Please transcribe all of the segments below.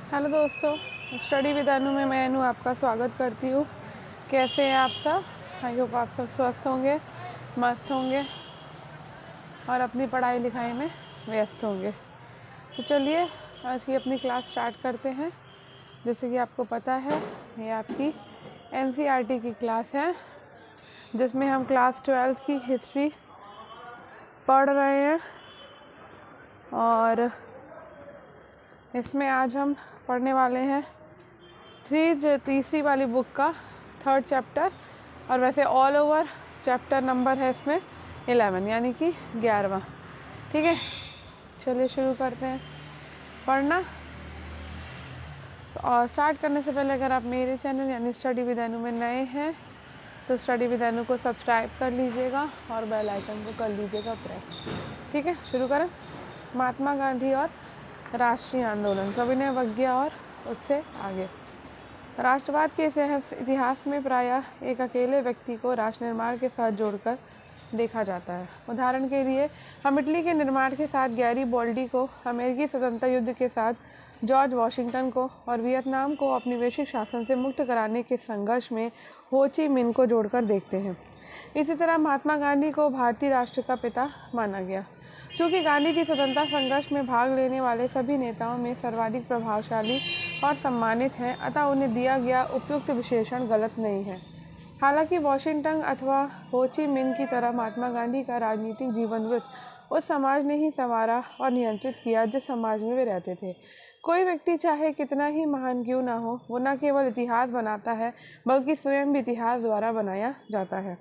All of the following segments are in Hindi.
हेलो दोस्तों, स्टडी विद अनु में मैं अनु आपका स्वागत करती हूँ। कैसे हैं आप सब? आई होप आप सब स्वस्थ होंगे, मस्त होंगे और अपनी पढ़ाई लिखाई में व्यस्त होंगे। तो चलिए आज की अपनी क्लास स्टार्ट करते हैं। जैसे कि आपको पता है ये आपकी एनसीईआरटी की क्लास है, जिसमें हम क्लास 12 की हिस्ट्री पढ़ रहे हैं और इसमें आज हम पढ़ने वाले हैं तीसरी वाली बुक का 3rd चैप्टर। और वैसे ऑल ओवर चैप्टर नंबर है इसमें 11 यानी कि 11वां। ठीक है, चलिए शुरू करते हैं पढ़ना। और स्टार्ट करने से पहले अगर आप मेरे चैनल यानी स्टडी विद अनु में नए हैं तो स्टडी विद अनु को सब्सक्राइब कर लीजिएगा और बेल आइकन को कर लीजिएगा प्रेस। ठीक है, शुरू करें। महात्मा गांधी और राष्ट्रीय आंदोलन, सविनय अवज्ञा और उससे आगे। राष्ट्रवाद के इतिहास में प्रायः एक अकेले व्यक्ति को राष्ट्र निर्माण के साथ जोड़कर देखा जाता है। उदाहरण के लिए हम इटली के निर्माण के साथ गैरीबोल्डी को, अमेरिकी स्वतंत्रता युद्ध के साथ जॉर्ज वॉशिंगटन को और वियतनाम को औपनिवेशिक शासन से मुक्त कराने के संघर्ष में हो ची मिन्ह को जोड़कर देखते हैं। इसी तरह महात्मा गांधी को भारतीय राष्ट्र का पिता माना गया। चूँकि गांधी जी स्वतंत्रता संघर्ष में भाग लेने वाले सभी नेताओं में सर्वाधिक प्रभावशाली और सम्मानित हैं, अतः उन्हें दिया गया उपयुक्त विशेषण गलत नहीं है। हालांकि वॉशिंगटन अथवा हो ची मिन्ह की तरह महात्मा गांधी का राजनीतिक जीवन वृत्त उस समाज ने ही संवारा और नियंत्रित किया जिस समाज में वे रहते थे। कोई व्यक्ति चाहे कितना ही महान क्यों ना हो, वो न केवल इतिहास बनाता है बल्कि स्वयं भी इतिहास द्वारा बनाया जाता है।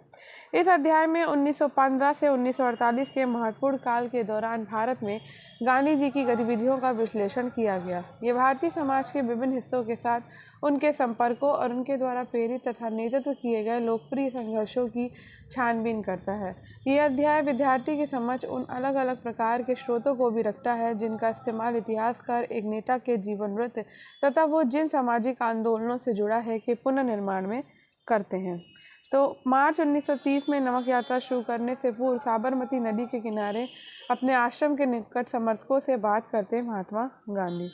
इस अध्याय में 1915 से 1948 के महत्वपूर्ण काल के दौरान भारत में गांधी जी की गतिविधियों का विश्लेषण किया गया। ये भारतीय समाज के विभिन्न हिस्सों के साथ उनके संपर्कों और उनके द्वारा प्रेरित तथा नेतृत्व किए गए लोकप्रिय संघर्षों की छानबीन करता है। यह अध्याय विद्यार्थी के समक्ष उन अलग अलग प्रकार के स्रोतों को भी रखता है जिनका इस्तेमाल इतिहासकार एक नेता के जीवन वृत्त तथा वो जिन सामाजिक आंदोलनों से जुड़ा है के पुनर्निर्माण में करते हैं। तो मार्च 1930 में नमक यात्रा शुरू करने से पूर्व साबरमती नदी के किनारे अपने आश्रम के निकट समर्थकों से बात करते महात्मा गांधी।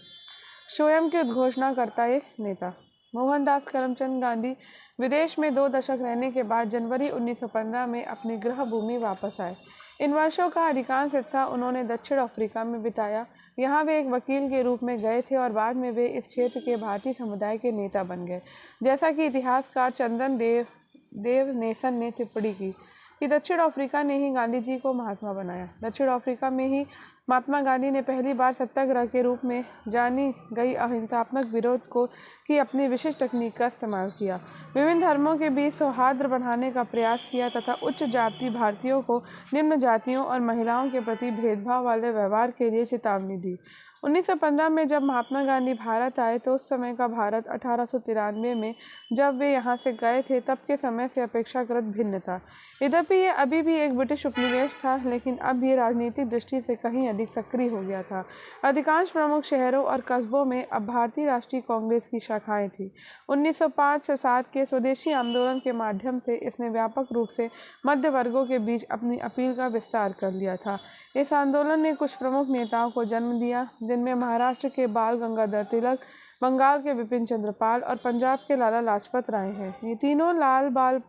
स्वयं की उद्घोषणा करता एक नेता। मोहनदास करमचंद गांधी विदेश में 2 दशक रहने के बाद जनवरी 1915 में अपनी गृह भूमि वापस आए। इन वर्षों का अधिकांश हिस्सा उन्होंने दक्षिण अफ्रीका में बिताया। यहाँ वे एक वकील के रूप में गए थे और बाद में वे इस क्षेत्र के भारतीय समुदाय के नेता बन गए। जैसा कि इतिहासकार चंदन देव नेसन ने टिप्पणी की कि दक्षिण अफ्रीका ने ही गांधी जी को महात्मा बनाया। दक्षिण अफ्रीका में ही महात्मा गांधी ने पहली बार सत्याग्रह के रूप में जानी गई अहिंसात्मक विरोध को की अपनी विशिष्ट तकनीक का इस्तेमाल किया। विभिन्न धर्मों के बीच सौहार्द बढ़ाने का प्रयास किया तथा उच्च जाति भारतीयों को निम्न जातियों और महिलाओं के प्रति भेदभाव वाले व्यवहार के लिए चेतावनी दी। 1915 में जब महात्मा गांधी भारत आए तो उस समय का भारत 1893 में जब वे यहाँ से गए थे तब के समय से अपेक्षाकृत भिन्न था। यद्यपि ये अभी भी एक ब्रिटिश उपनिवेश था, लेकिन अब ये राजनीतिक दृष्टि से कहीं अधिक सक्रिय हो गया था। अधिकांश प्रमुख शहरों और कस्बों में अब भारतीय राष्ट्रीय कांग्रेस की शाखाएं थीं। 1905 से 7 के स्वदेशी आंदोलन के माध्यम से इसने व्यापक रूप से मध्य वर्गों के बीच अपनी अपील का विस्तार कर लिया था। इस आंदोलन ने कुछ प्रमुख नेताओं को जन्म दिया, जिनमें महाराष्ट्र के बाल गंगाधर तिलक, बंगाल के बिपिन चंद्र पाल और पंजाब के लाला लाजपत राय हैं। ये तीनों लाल बाल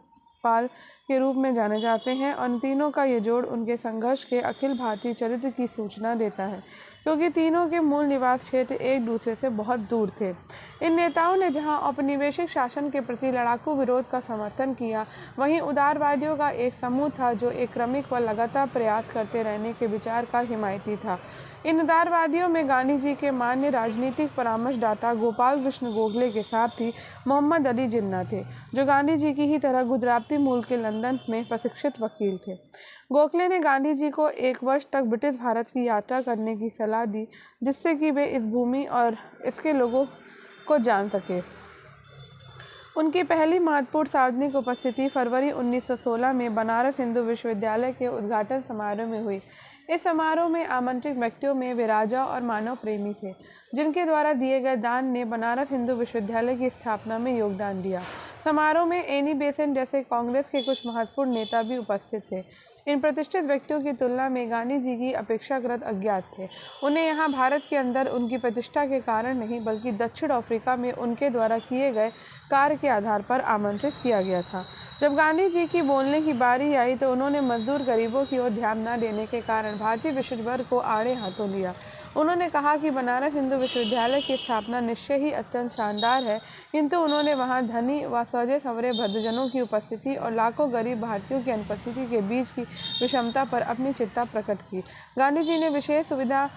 पाल के रूप में जाने जाते हैं और इन तीनों का ये जोड़ उनके संघर्ष के अखिल भारतीय चरित्र की सूचना देता है, क्योंकि तीनों के मूल निवास क्षेत्र एक दूसरे से बहुत दूर थे। इन नेताओं ने जहां औपनिवेशिक शासन के प्रति लड़ाकू विरोध का समर्थन किया, वहीं उदारवादियों का एक समूह था जो एक क्रमिक व लगातार प्रयास करते रहने के विचार का हिमायती था। इन उदारवादियों में गांधी जी के मान्य राजनीतिक परामर्शदाता गोपाल कृष्ण गोखले के साथ ही मोहम्मद अली जिन्ना थे, जो गांधी जी की ही तरह गुजराती मूल के लंदन में प्रशिक्षित वकील थे। गोखले ने गांधी जी को 1 वर्ष तक ब्रिटिश भारत की यात्रा करने की सलाह दी, जिससे कि वे इस भूमि और इसके लोगों को जान सके। उनकी पहली महत्वपूर्ण सार्वजनिक उपस्थिति फरवरी 1916 में बनारस हिंदू विश्वविद्यालय के उद्घाटन समारोह में हुई। इस समारोह में आमंत्रित व्यक्तियों में वे राजा और मानव प्रेमी थे, जिनके द्वारा दिए गए दान ने बनारस हिंदू विश्वविद्यालय की स्थापना में योगदान दिया। समारोह में एनी बेसेंट जैसे कांग्रेस के कुछ महत्वपूर्ण नेता भी उपस्थित थे। इन प्रतिष्ठित व्यक्तियों की तुलना में गांधी जी की अपेक्षाकृत अज्ञात थे। उन्हें यहाँ भारत के अंदर उनकी प्रतिष्ठा के कारण नहीं बल्कि दक्षिण अफ्रीका में उनके द्वारा किए गए कार्य के आधार पर आमंत्रित किया गया था। जब गांधी जी की बोलने की बारी आई तो उन्होंने मजदूर गरीबों की ओर ध्यान न देने के कारण भारतीय विश्वविद्यालय को आड़े हाथों लिया। उन्होंने कहा कि बनारस हिंदू विश्वविद्यालय की स्थापना निश्चय ही अत्यंत शानदार है, किंतु उन्होंने वहां धनी व सजे संवरे भद्रजनों की उपस्थिति और लाखों गरीब भारतीयों की अनुपस्थिति के बीच की विषमता पर अपनी चिंता प्रकट की। गांधी जी ने विशेष सुविधा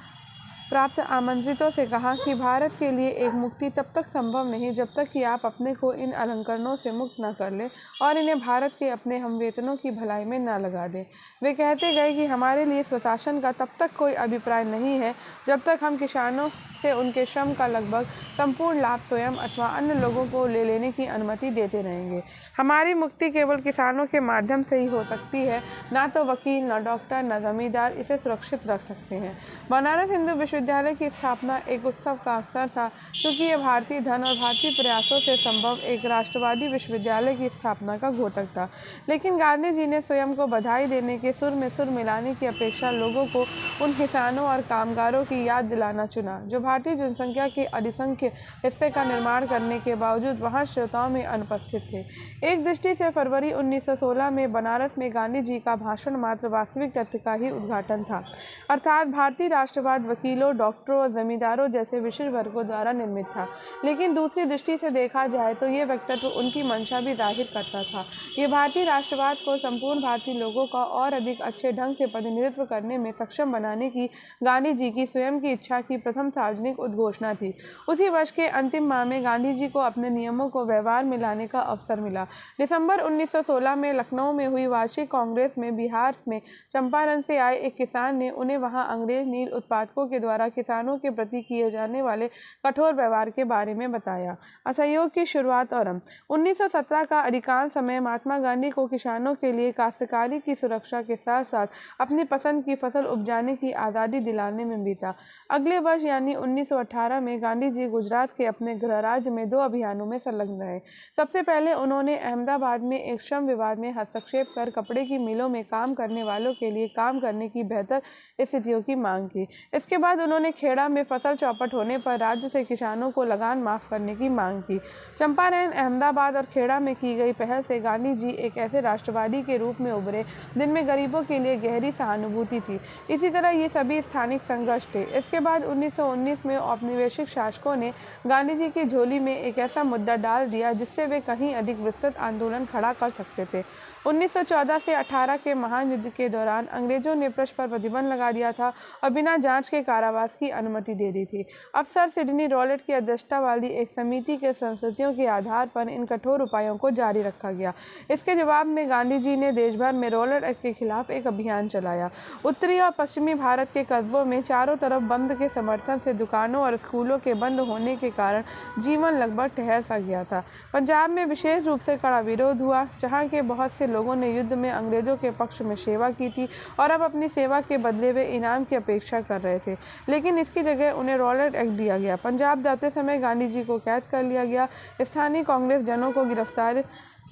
प्राप्त आमंत्रितों से कहा कि भारत के लिए एक मुक्ति तब तक संभव नहीं जब तक कि आप अपने को इन अलंकरणों से मुक्त न कर लें और इन्हें भारत के अपने हमवेतनों की भलाई में न लगा दें। वे कहते गए कि हमारे लिए स्वशासन का तब तक कोई अभिप्राय नहीं है जब तक हम किसानों से उनके श्रम का लगभग संपूर्ण लाभ स्वयं अथवा अन्य लोगों को ले लेने की अनुमति देते रहेंगे। हमारी मुक्ति केवल किसानों के माध्यम से ही हो सकती है, ना तो वकील, न डॉक्टर, न जमींदार इसे सुरक्षित रख सकते हैं। बनारस हिंदू विश्वविद्यालय की स्थापना एक उत्सव का अवसर था, क्योंकि यह भारतीय धन और भारतीय प्रयासों से संभव एक राष्ट्रवादी विश्वविद्यालय की स्थापना का घोतक था। लेकिन गांधी जी ने स्वयं को बधाई देने के सुर में सुर मिलाने की अपेक्षा लोगों को उन किसानों और कामगारों की याद दिलाना चुना जो भारतीय जनसंख्या के अधिसंख्य हिस्से का निर्माण करने के बावजूद वहां श्रोताओं में अनुपस्थित थे। एक दृष्टि से फरवरी 1916 में बनारस में गांधी जी का भाषण मात्र वास्तविक तथ्य का ही उद्घाटन था, अर्थात भारतीय राष्ट्रवाद वकीलों, डॉक्टरों और जमींदारों जैसे विशिष्ट वर्गों द्वारा निर्मित था। लेकिन दूसरी दृष्टि से देखा जाए तो ये वक्तव्य उनकी मंशा भी जाहिर करता था। ये भारतीय राष्ट्रवाद को संपूर्ण भारतीय लोगों का और अधिक अच्छे ढंग से प्रतिनिधित्व करने में सक्षम बनाने की गांधी जी की स्वयं की इच्छा की प्रथम सार्वजनिक उद्घोषणा थी। उसी वर्ष के अंतिम माह में गांधी जी को अपने नियमों को व्यवहार में लाने का अवसर मिला। दिसंबर 1916 में लखनऊ में हुई वार्षिक कांग्रेस में बिहार में चंपारण से आए एक किसान ने उन्हें वहां अंग्रेज नील उत्पादकों के द्वारा किसानों के प्रति किए जाने वाले कठोर व्यवहार के बारे में बताया। असहयोग की शुरुआत और 1917 का अधिकांश समय महात्मा गांधी को किसानों के लिए काश्तकारी की सुरक्षा के साथ साथ अपनी पसंद की फसल उपजाने की आज़ादी दिलाने में बीता। अगले वर्ष यानी 1918 में गांधी जी गुजरात के अपने गृह राज्य में 2 अभियानों में संलग्न रहे। सबसे पहले उन्होंने अहमदाबाद में एक श्रम विवाद में हस्तक्षेप कर कपड़े की मिलों में काम करने वालों के लिए काम करने की बेहतर स्थितियों की मांग की। इसके बाद उन्होंने खेड़ा में फसल चौपट होने पर राज्य से किसानों को लगान माफ करने की मांग की। चंपारण, अहमदाबाद और खेड़ा में की गई पहल से गांधी जी एक ऐसे राष्ट्रवादी के रूप में उभरे जिनमें गरीबों के लिए गहरी सहानुभूति थी। इसी तरह ये सभी स्थानिक संघर्ष थे। इसके बाद 1919 में औपनिवेशिक शासकों ने गांधी जी की झोली में एक ऐसा मुद्दा डाल दिया जिससे वे कहीं अधिक विस्तृत आंदोलन खड़ा कर सकते थे। 1914 से 18 के महान युद्ध के दौरान अंग्रेजों ने प्रेस पर प्रतिबंध लगा दिया था और बिना जांच के कारावास की अनुमति दे दी थी। अब सर सिडनी रॉलेट की अध्यक्षता वाली एक समिति के संस्तुतियों के आधार पर इन कठोर उपायों को जारी रखा गया। इसके जवाब में गांधी जी ने देश भर में रॉलेट एक्ट के खिलाफ एक अभियान चलाया। उत्तरी और पश्चिमी भारत के कस्बों में चारों तरफ बंद के समर्थन से दुकानों और स्कूलों के बंद होने के कारण जीवन लगभग ठहर सा गया था। पंजाब में विशेष रूप से कड़ा विरोध हुआ, जहाँ के बहुत से लोगों ने युद्ध में अंग्रेजों के पक्ष में सेवा की थी और अब अपनी सेवा के बदले वे इनाम की अपेक्षा कर रहे थे। लेकिन इसकी जगह उन्हें रॉलेट एक्ट दिया गया। पंजाब जाते समय गांधी जी को कैद कर लिया गया, स्थानीय कांग्रेस जनों को गिरफ्तार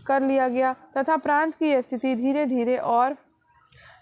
कर लिया गया तथा प्रांत की स्थिति धीरे धीरे और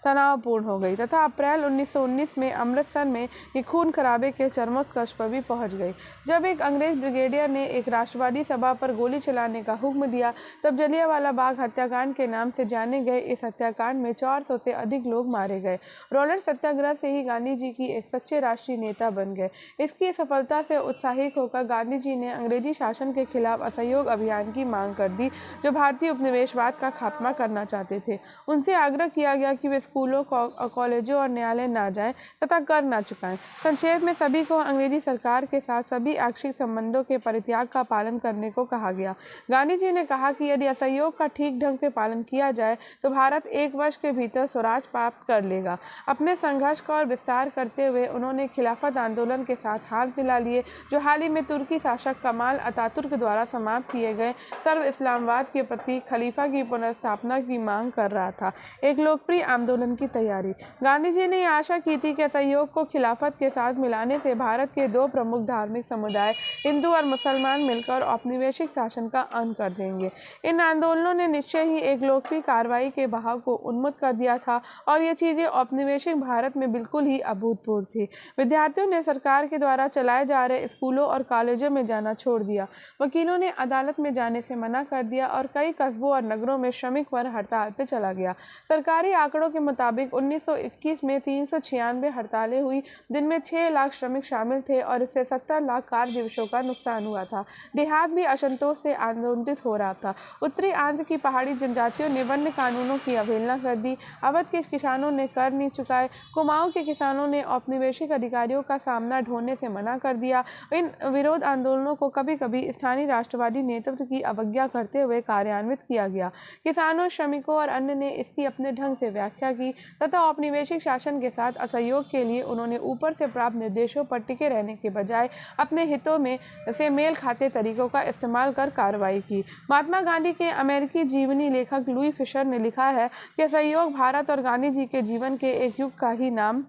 तनावपूर्ण हो गई तथा अप्रैल 1919 में अमृतसर में ये खून खराबे के चरमोत्कर्ष पर भी पहुंच गई। जब एक अंग्रेज ब्रिगेडियर ने एक राष्ट्रवादी सभा पर गोली चलाने का हुक्म दिया, तब जलियांवाला बाग हत्याकांड के नाम से जाने गए इस हत्याकांड में 400 से अधिक लोग मारे गए। रॉलेट सत्याग्रह से ही गांधी जी की एक सच्चे राष्ट्रीय नेता बन गए। इसकी सफलता से उत्साहित होकर गांधी जी ने अंग्रेजी शासन के खिलाफ असहयोग अभियान की मांग कर दी, जो भारतीय उपनिवेशवाद का खात्मा करना चाहते थे। उनसे आग्रह किया गया कि वे स्कूलों, कॉलेजों और न्यायालय ना जाएं तथा कर ना चुकाएं। संक्षेप में सभी को अंग्रेजी सरकार के साथ सभी ऐच्छिक संबंधों के परित्याग का पालन करने को कहा गया। गांधी जी ने कहा कि यदि असहयोग का ठीक ढंग से पालन किया जाए तो भारत 1 वर्ष के भीतर स्वराज प्राप्त कर लेगा। अपने संघर्ष का और विस्तार करते हुए उन्होंने खिलाफत आंदोलन के साथ हाथ मिला लिए, जो हाल ही में तुर्की शासक कमाल अतातुर्क द्वारा समाप्त किए गए सर्व इस्लामवाद के प्रति खलीफा की पुनर्स्थापना की मांग कर रहा था। एक लोकप्रिय आंदोलन आंदोलन की तैयारी। गांधी जी ने आशा की थी कि असहयोग को खिलाफत के साथ मिलाने से भारत के दो प्रमुख धार्मिक समुदाय हिंदू और मुसलमान मिलकर औपनिवेशिक शासन का अंत कर देंगे। इन आंदोलनों ने निश्चय ही एक लोकप्रिय कार्रवाई के बहाव को उन्मुक्त कर दिया था और ये चीजें औपनिवेशिक भारत में बिल्कुल ही अभूतपूर्व थी। विद्यार्थियों ने सरकार के द्वारा चलाए जा रहे स्कूलों और कॉलेजों में जाना छोड़ दिया, वकीलों ने अदालत में जाने से मना कर दिया और कई कस्बों और नगरों में श्रमिक वर्ग हड़ताल पर चला गया। सरकारी आंकड़ों के मुताबिक 1921 में 396 हड़तालें हुई, जिनमें 6 लाख श्रमिक शामिल थे और इससे 70 लाख कार्य दिवसों का नुकसान हुआ था। देहात भी असंतोष से आंदोलित हो रहा था। उत्तरी आंध्र की पहाड़ी जनजातियों ने वन्य कानूनों की अवहेलना कर दी। अवध के किसानों ने कर नहीं चुकाए। कुमाऊं के किसानों ने औपनिवेशिक अधिकारियों का सामना ढोने से मना कर दिया। इन विरोध आंदोलनों को कभी कभी स्थानीय राष्ट्रवादी नेतृत्व की अवज्ञा करते हुए कार्यान्वित किया गया। किसानों, श्रमिकों और अन्य ने इसकी अपने ढंग से व्याख्या की तथा औपनिवेशिक शासन के साथ असहयोग के लिए उन्होंने ऊपर से प्राप्त निर्देशों पर टिके रहने के बजाय अपने हितों में से मेल खाते तरीकों का इस्तेमाल कर कार्रवाई की। महात्मा गांधी के अमेरिकी जीवनी लेखक लुई फिशर ने लिखा है कि असहयोग भारत और गांधी जी के जीवन के एक युग का ही नाम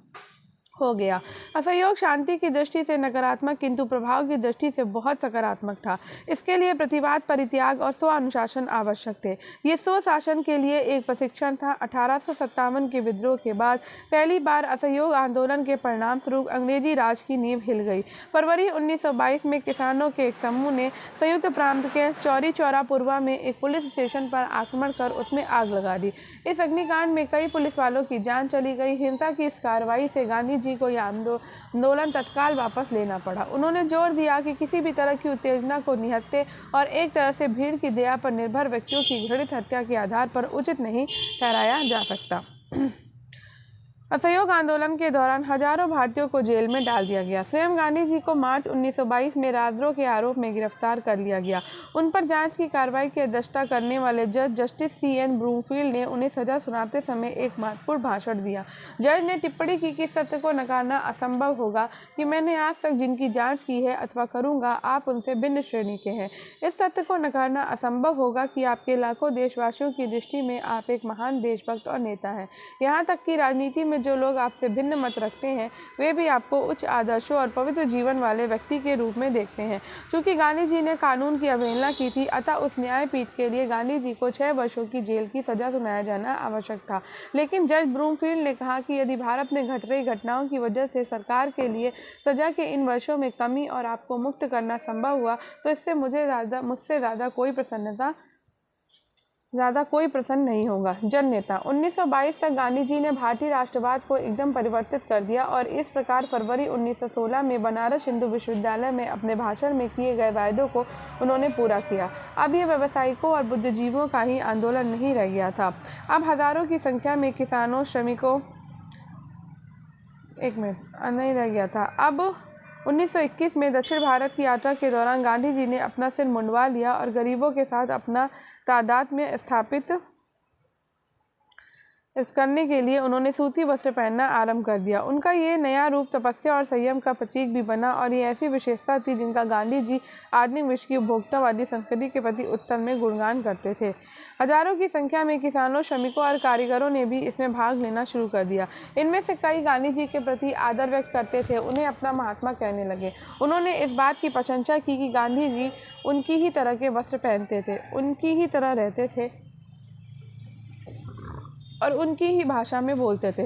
हो गया। असहयोग शांति की दृष्टि से नकारात्मक किंतु प्रभाव की दृष्टि से बहुत सकारात्मक था। इसके लिए प्रतिवाद, परित्याग और स्व अनुशासन आवश्यक थे। ये स्व शासन के लिए एक प्रशिक्षण था। 1857 के विद्रोह के बाद पहली बार असहयोग आंदोलन के परिणाम स्वरूप अंग्रेजी राज की नींव हिल गई। फरवरी 1922 में किसानों के एक समूह ने संयुक्त प्रांत के चौरी चौरा पूर्वा में एक पुलिस स्टेशन पर आक्रमण कर उसमें आग लगा दी। इस अग्निकांड में कई पुलिस वालों की जान चली गई। हिंसा की इस कार्रवाई से गांधी जी को यह आंदोलन तत्काल वापस लेना पड़ा। उन्होंने जोर दिया कि किसी भी तरह की उत्तेजना को निहत्थे और एक तरह से भीड़ की दया पर निर्भर व्यक्तियों की घृणित हत्या के आधार पर उचित नहीं ठहराया जा सकता। असहयोग आंदोलन के दौरान हजारों भारतीयों को जेल में डाल दिया गया। स्वयं गांधी जी को मार्च 1922 में राजद्रोह के आरोप में गिरफ्तार कर लिया गया। उन पर जांच की कार्रवाई की अध्यक्षता करने वाले जज जस्टिस C.N. ब्रूमफील्ड ने उन्हें सजा सुनाते समय एक महत्वपूर्ण भाषण दिया। जज ने टिप्पणी की कि इस तथ्य को नकारना असंभव होगा कि मैंने आज तक जिनकी जांच की है अथवा करूंगा, आप उनसे भिन्न श्रेणी के हैं। इस तथ्य को नकारना असंभव होगा कि आपके लाखों देशवासियों की दृष्टि में आप एक महान देशभक्त और नेता हैं। यहाँ तक कि राजनीति में जो लोग आपसे भिन्न मत रखते हैं, वे भी आपको उच्च आदर्शों और पवित्र जीवन वाले व्यक्ति के रूप में देखते हैं। चूंकि गांधी जी ने कानून की अवहेलना की थी, अतः उस न्यायपीठ के लिए गांधी जी को 6 वर्षों की जेल की सजा सुनाया जाना आवश्यक था। लेकिन जज ब्रूमफील्ड ने कहा कि यदि भारत में घट रही घटनाओं की वजह से सरकार के लिए सजा के इन वर्षों में कमी और आपको मुक्त करना संभव हुआ, तो इससे मुझसे ज़्यादा कोई प्रसन्न नहीं होगा। जन नेता 1922 तक गांधी जी ने भारतीय राष्ट्रवाद को एकदम परिवर्तित कर दिया और इस प्रकार फरवरी 1916 में बनारस हिंदू विश्वविद्यालय में अपने भाषण में किए गए वायदों को उन्होंने पूरा किया। अब यह व्यावसायिकों और बुद्धिजीवियों का ही आंदोलन नहीं रह गया था। अब हजारों की संख्या में किसानों, श्रमिकों नहीं रह गया था। अब 1921 में दक्षिण भारत की यात्रा के दौरान गांधी जी ने अपना सिर मुंडवा लिया और गरीबों के साथ अपना तादात्म्य स्थापित करने के लिए उन्होंने सूती वस्त्र पहनना आरंभ कर दिया। उनका ये नया रूप तपस्या और संयम का प्रतीक भी बना और ये ऐसी विशेषता थी जिनका गांधी जी आधुनिक विश्व की उपभोक्तावादी संस्कृति के प्रति उत्तर में गुणगान करते थे। हजारों की संख्या में किसानों, श्रमिकों और कारीगरों ने भी इसमें भाग लेना शुरू कर दिया। इनमें से कई गांधी जी के प्रति आदर व्यक्त करते थे, उन्हें अपना महात्मा कहने लगे। उन्होंने इस बात की प्रशंसा की कि गांधी जी उनकी ही तरह के वस्त्र पहनते थे, उनकी ही तरह रहते थे और उनकी ही भाषा में बोलते थे।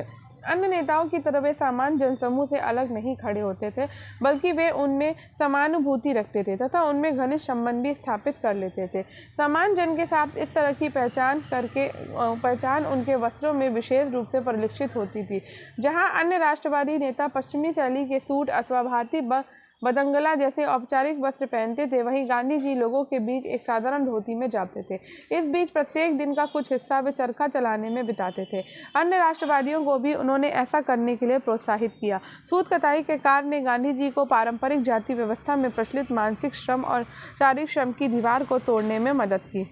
अन्य नेताओं की तरह वे सामान्य जनसमूह से अलग नहीं खड़े होते थे, बल्कि वे उनमें समानुभूति रखते थे तथा उनमें घनिष्ठ संबंध भी स्थापित कर लेते थे। सामान्य जन के साथ इस तरह की पहचान उनके वस्त्रों में विशेष रूप से परिलक्षित होती थी। जहां अन्य राष्ट्रवादी नेता पश्चिमी शैली के सूट अथवा भारतीय बदंगला जैसे औपचारिक वस्त्र पहनते थे, वहीं गांधी जी लोगों के बीच एक साधारण धोती में जाते थे। इस बीच प्रत्येक दिन का कुछ हिस्सा वे चरखा चलाने में बिताते थे। अन्य राष्ट्रवादियों को भी उन्होंने ऐसा करने के लिए प्रोत्साहित किया। सूत कताई के कार्य ने गांधी जी को पारंपरिक जाति व्यवस्था में प्रचलित मानसिक श्रम और शारीरिक श्रम की दीवार को तोड़ने में मदद की।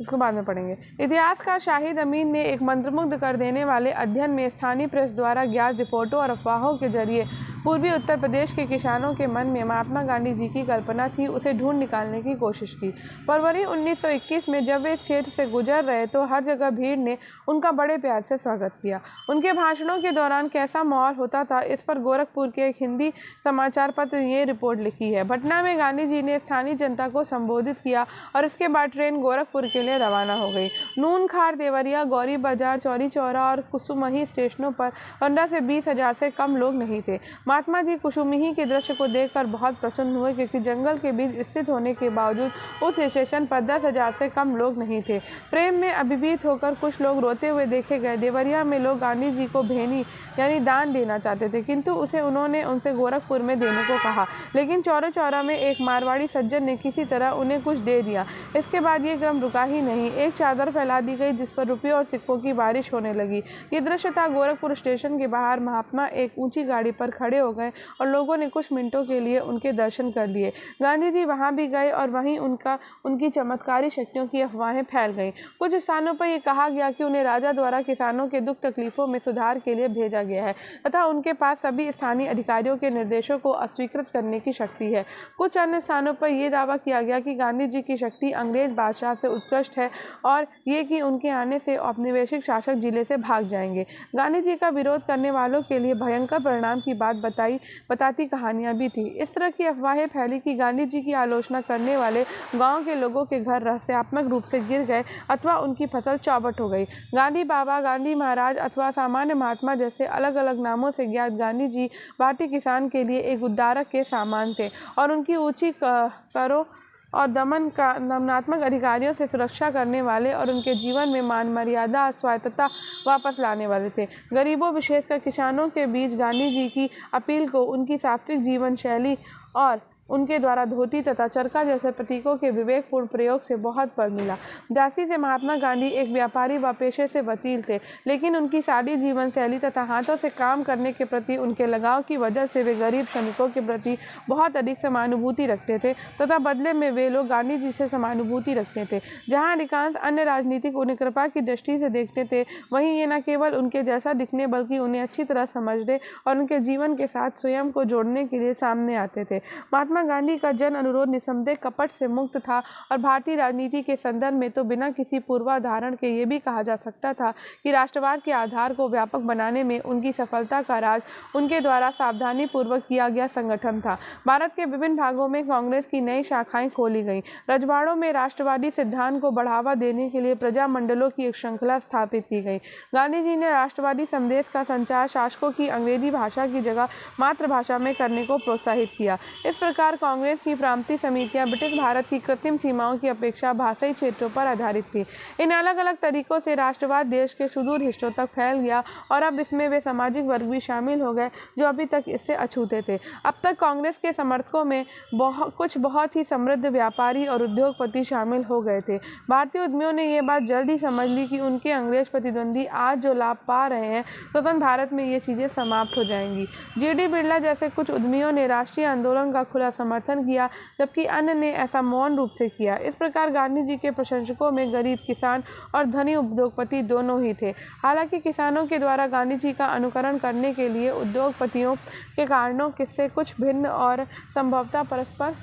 इसको बाद में पढ़ेंगे। इतिहासकार शाहिद अमीन ने एक मंत्रमुग्ध कर देने वाले अध्ययन में स्थानीय प्रेस द्वारा ज्ञात रिपोर्टों और अफवाहों के जरिए पूर्वी उत्तर प्रदेश के किसानों के मन में महात्मा गांधी जी की कल्पना थी, उसे ढूंढ निकालने की कोशिश की। फरवरी 1921 में जब वे इस क्षेत्र से गुजर रहे तो हर जगह भीड़ ने उनका बड़े प्यार से स्वागत किया। उनके भाषणों के दौरान कैसा माहौल होता था, इस पर गोरखपुर के एक हिंदी समाचार पत्र ने ये रिपोर्ट लिखी है। पटना में गांधी जी ने स्थानीय जनता को संबोधित किया और इसके बाद ट्रेन गोरखपुर के लिए रवाना हो गई। नून खार, देवरिया, गौरी बाजार, चौरी चौरा और कुसुमही स्टेशनों पर 15 से 20 हजार से कम लोग नहीं थे। महात्मा जी कुसुमही के दृश्य को देखकर बहुत प्रसन्न हुए, क्योंकि जंगल के बीच स्थित होने के बावजूद उस स्टेशन पर 10 हजार से कम लोग नहीं थे। प्रेम में अभिभूत होकर कुछ लोग रोते हुए देखे गए। देवरिया में लोग गांधी जी को भेनी यानी दान देना चाहते थे, किंतु उन्होंने उनसे गोरखपुर में देने को कहा। लेकिन चौरा चौरा में एक मारवाड़ी सज्जन ने किसी तरह उन्हें कुछ दे दिया। इसके बाद ये क्रम रुका ही नहीं। एक चादर फैला दी गई जिस पर रुपये और सिक्कों की बारिश होने लगी। ये दृश्य था गोरखपुर स्टेशन के बाहर। महात्मा एक ऊंची गाड़ी पर खड़े हो गए और लोगों ने कुछ मिनटों के लिए उनके दर्शन कर लिए। गांधी जी वहां भी गए और वहीं उनकी चमत्कारी शक्तियों की अफवाहें फैल गईं। कुछ स्थानों पर यह कहा गया कि उन्हें राजा द्वारा किसानों के दुख तकलीफों में सुधार के लिए भेजा गया है तथा उनके पास सभी स्थानीय अधिकारियों के निर्देशों को अस्वीकृत करने की शक्ति है। कुछ अन्य स्थानों पर यह दावा किया गया कि गांधी जी की शक्ति अंग्रेज बादशाह से उत्कृष्ट है और ये कि उनके आने से औपनिवेशिक शासक जिले से भाग जाएंगे। गांधी जी का विरोध करने वालों के लिए भयंकर परिणाम की बात बताती कहानियां भी थी। इस तरह की अफवाहें फैली कि गांधी जी की आलोचना करने वाले गांव के लोगों के घर रहस्यात्मक रूप से गिर गए अथवा उनकी फसल चौपट हो गई। गांधी बाबा, गांधी महाराज अथवा सामान्य महात्मा जैसे अलग अलग नामों से ज्ञात गांधी जी भारतीय किसान के लिए एक उद्धारक के समान थे और उनकी ऊंची करों और दमनात्मक अधिकारियों से सुरक्षा करने वाले और उनके जीवन में मान मर्यादा और स्वायत्तता वापस लाने वाले थे। गरीबों, विशेषकर किसानों के बीच गांधी जी की अपील को उनकी सात्विक जीवन शैली और उनके द्वारा धोती तथा चरखा जैसे प्रतीकों के विवेकपूर्ण प्रयोग से बहुत बल मिला। झांसी से महात्मा गांधी एक व्यापारी व पेशे से वकील थे, लेकिन उनकी सादी जीवन शैली तथा हाथों से काम करने के प्रति उनके लगाव की वजह से वे गरीब श्रमिकों के प्रति बहुत अधिक समानुभूति रखते थे तथा बदले में वे लोग गांधी जी से समानुभूति रखते थे। जहाँ अधिकांश अन्य राजनीतिक उन्हें कृपा की दृष्टि से देखते थे, वहीं ये न केवल उनके जैसा दिखने बल्कि उन्हें अच्छी तरह समझने और उनके जीवन के साथ स्वयं को जोड़ने के लिए सामने आते थे। महात्मा गांधी का जन अनुरोध निसंदेह कपट से मुक्त था और भारतीय राजनीति के संदर्भ में तो बिना किसी पूर्वाधारण के ये भी कहा जा सकता था कि राष्ट्रवाद के आधार को व्यापक बनाने में उनकी सफलता का राज उनके द्वारा सावधानी पूर्वक किया गया संगठन था। भारत के विभिन्न भागों में कांग्रेस की नई शाखाएं खोली गईं। रजवाड़ों में राष्ट्रवादी सिद्धांत को बढ़ावा देने के लिए प्रजा मंडलों की एक श्रृंखला स्थापित की गई। गांधी जी ने राष्ट्रवादी संदेश का संचार शासकों की अंग्रेजी भाषा की जगह मातृभाषा में करने को प्रोत्साहित किया। इस प्रकार कांग्रेस की प्रांतीय समितियां ब्रिटिश भारत की कृत्रिम सीमाओं की अपेक्षा भाषाई क्षेत्रों पर आधारित थी। इन अलग अलग तरीकों से राष्ट्रवाद देश के सुदूर हिस्सों तक फैल गया और अब इसमें वे सामाजिक वर्ग भी शामिल हो गए जो अभी तक इससे अछूते थे। अब तक कांग्रेस के समर्थकों में कुछ बहुत ही समृद्ध व्यापारी और उद्योगपति शामिल हो गए थे। भारतीय उद्यमियों ने यह बात जल्द ही समझ ली कि उनके अंग्रेज प्रतिद्वंदी आज जो लाभ पा रहे हैं, स्वतंत्र भारत में ये चीजें समाप्त हो जाएंगी। जी.डी. बिरला जैसे कुछ उद्यमियों ने राष्ट्रीय आंदोलन का खुला समर्थन किया, जबकि अन्य ने ऐसा मौन रूप से किया। इस प्रकार गांधी जी के प्रशंसकों में गरीब किसान और धनी उद्योगपति दोनों ही थे। हालांकि किसानों के द्वारा गांधी जी का अनुकरण करने के लिए उद्योगपतियों के कारणों से कुछ भिन्न और संभवतः परस्पर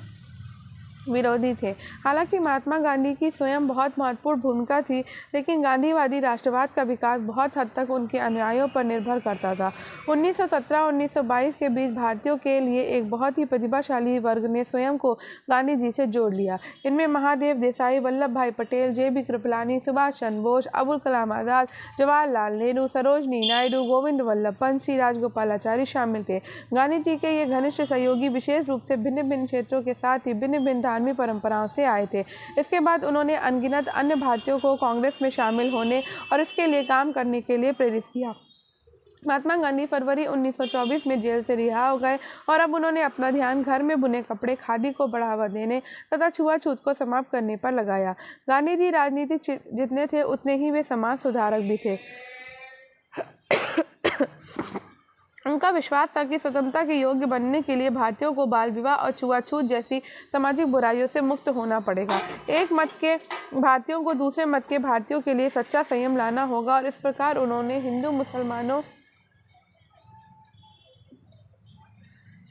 विरोधी थे। हालांकि महात्मा गांधी की स्वयं बहुत महत्वपूर्ण भूमिका थी, लेकिन गांधीवादी राष्ट्रवाद का विकास बहुत हद तक उनके अनुयायियों पर निर्भर करता था। 1917-1922 के बीच भारतीयों के लिए एक बहुत ही प्रतिभाशाली वर्ग ने स्वयं को गांधी जी से जोड़ लिया। इनमें महादेव देसाई, वल्लभ भाई पटेल, जे.बी. कृपलानी, सुभाष चंद्र बोस, अबुल कलाम आजाद, जवाहरलाल नेहरू, सरोजनी नायडू, गोविंद वल्लभ पंत, श्री राजगोपालाचारी शामिल थे। गांधी जी के ये घनिष्ठ सहयोगी विशेष रूप से भिन्न भिन्न क्षेत्रों के साथ ही भिन्न भिन्न धार्मिक परंपराओं से आए थे। इसके बाद उन्होंने अनगिनत अन्य भारतीयों को कांग्रेस में शामिल होने और इसके लिए काम करने के लिए प्रेरित किया। महात्मा गांधी फरवरी 1924 में जेल से रिहा हो गए और अब उन्होंने अपना ध्यान घर में बुने कपड़े, खादी को बढ़ावा देने तथा छुआछूत को समाप्त करने पर लगाया। गांधी जी राजनीति जितने थे उतने ही वे समाज सुधारक भी थे। उनका विश्वास था कि स्वतंत्रता के योग्य बनने के लिए भारतीयों को बाल विवाह और छुआछूत जैसी सामाजिक बुराइयों से मुक्त होना पड़ेगा। एक मत के भारतीयों को दूसरे मत के भारतीयों के लिए सच्चा संयम लाना होगा और इस प्रकार उन्होंने हिंदू मुसलमानों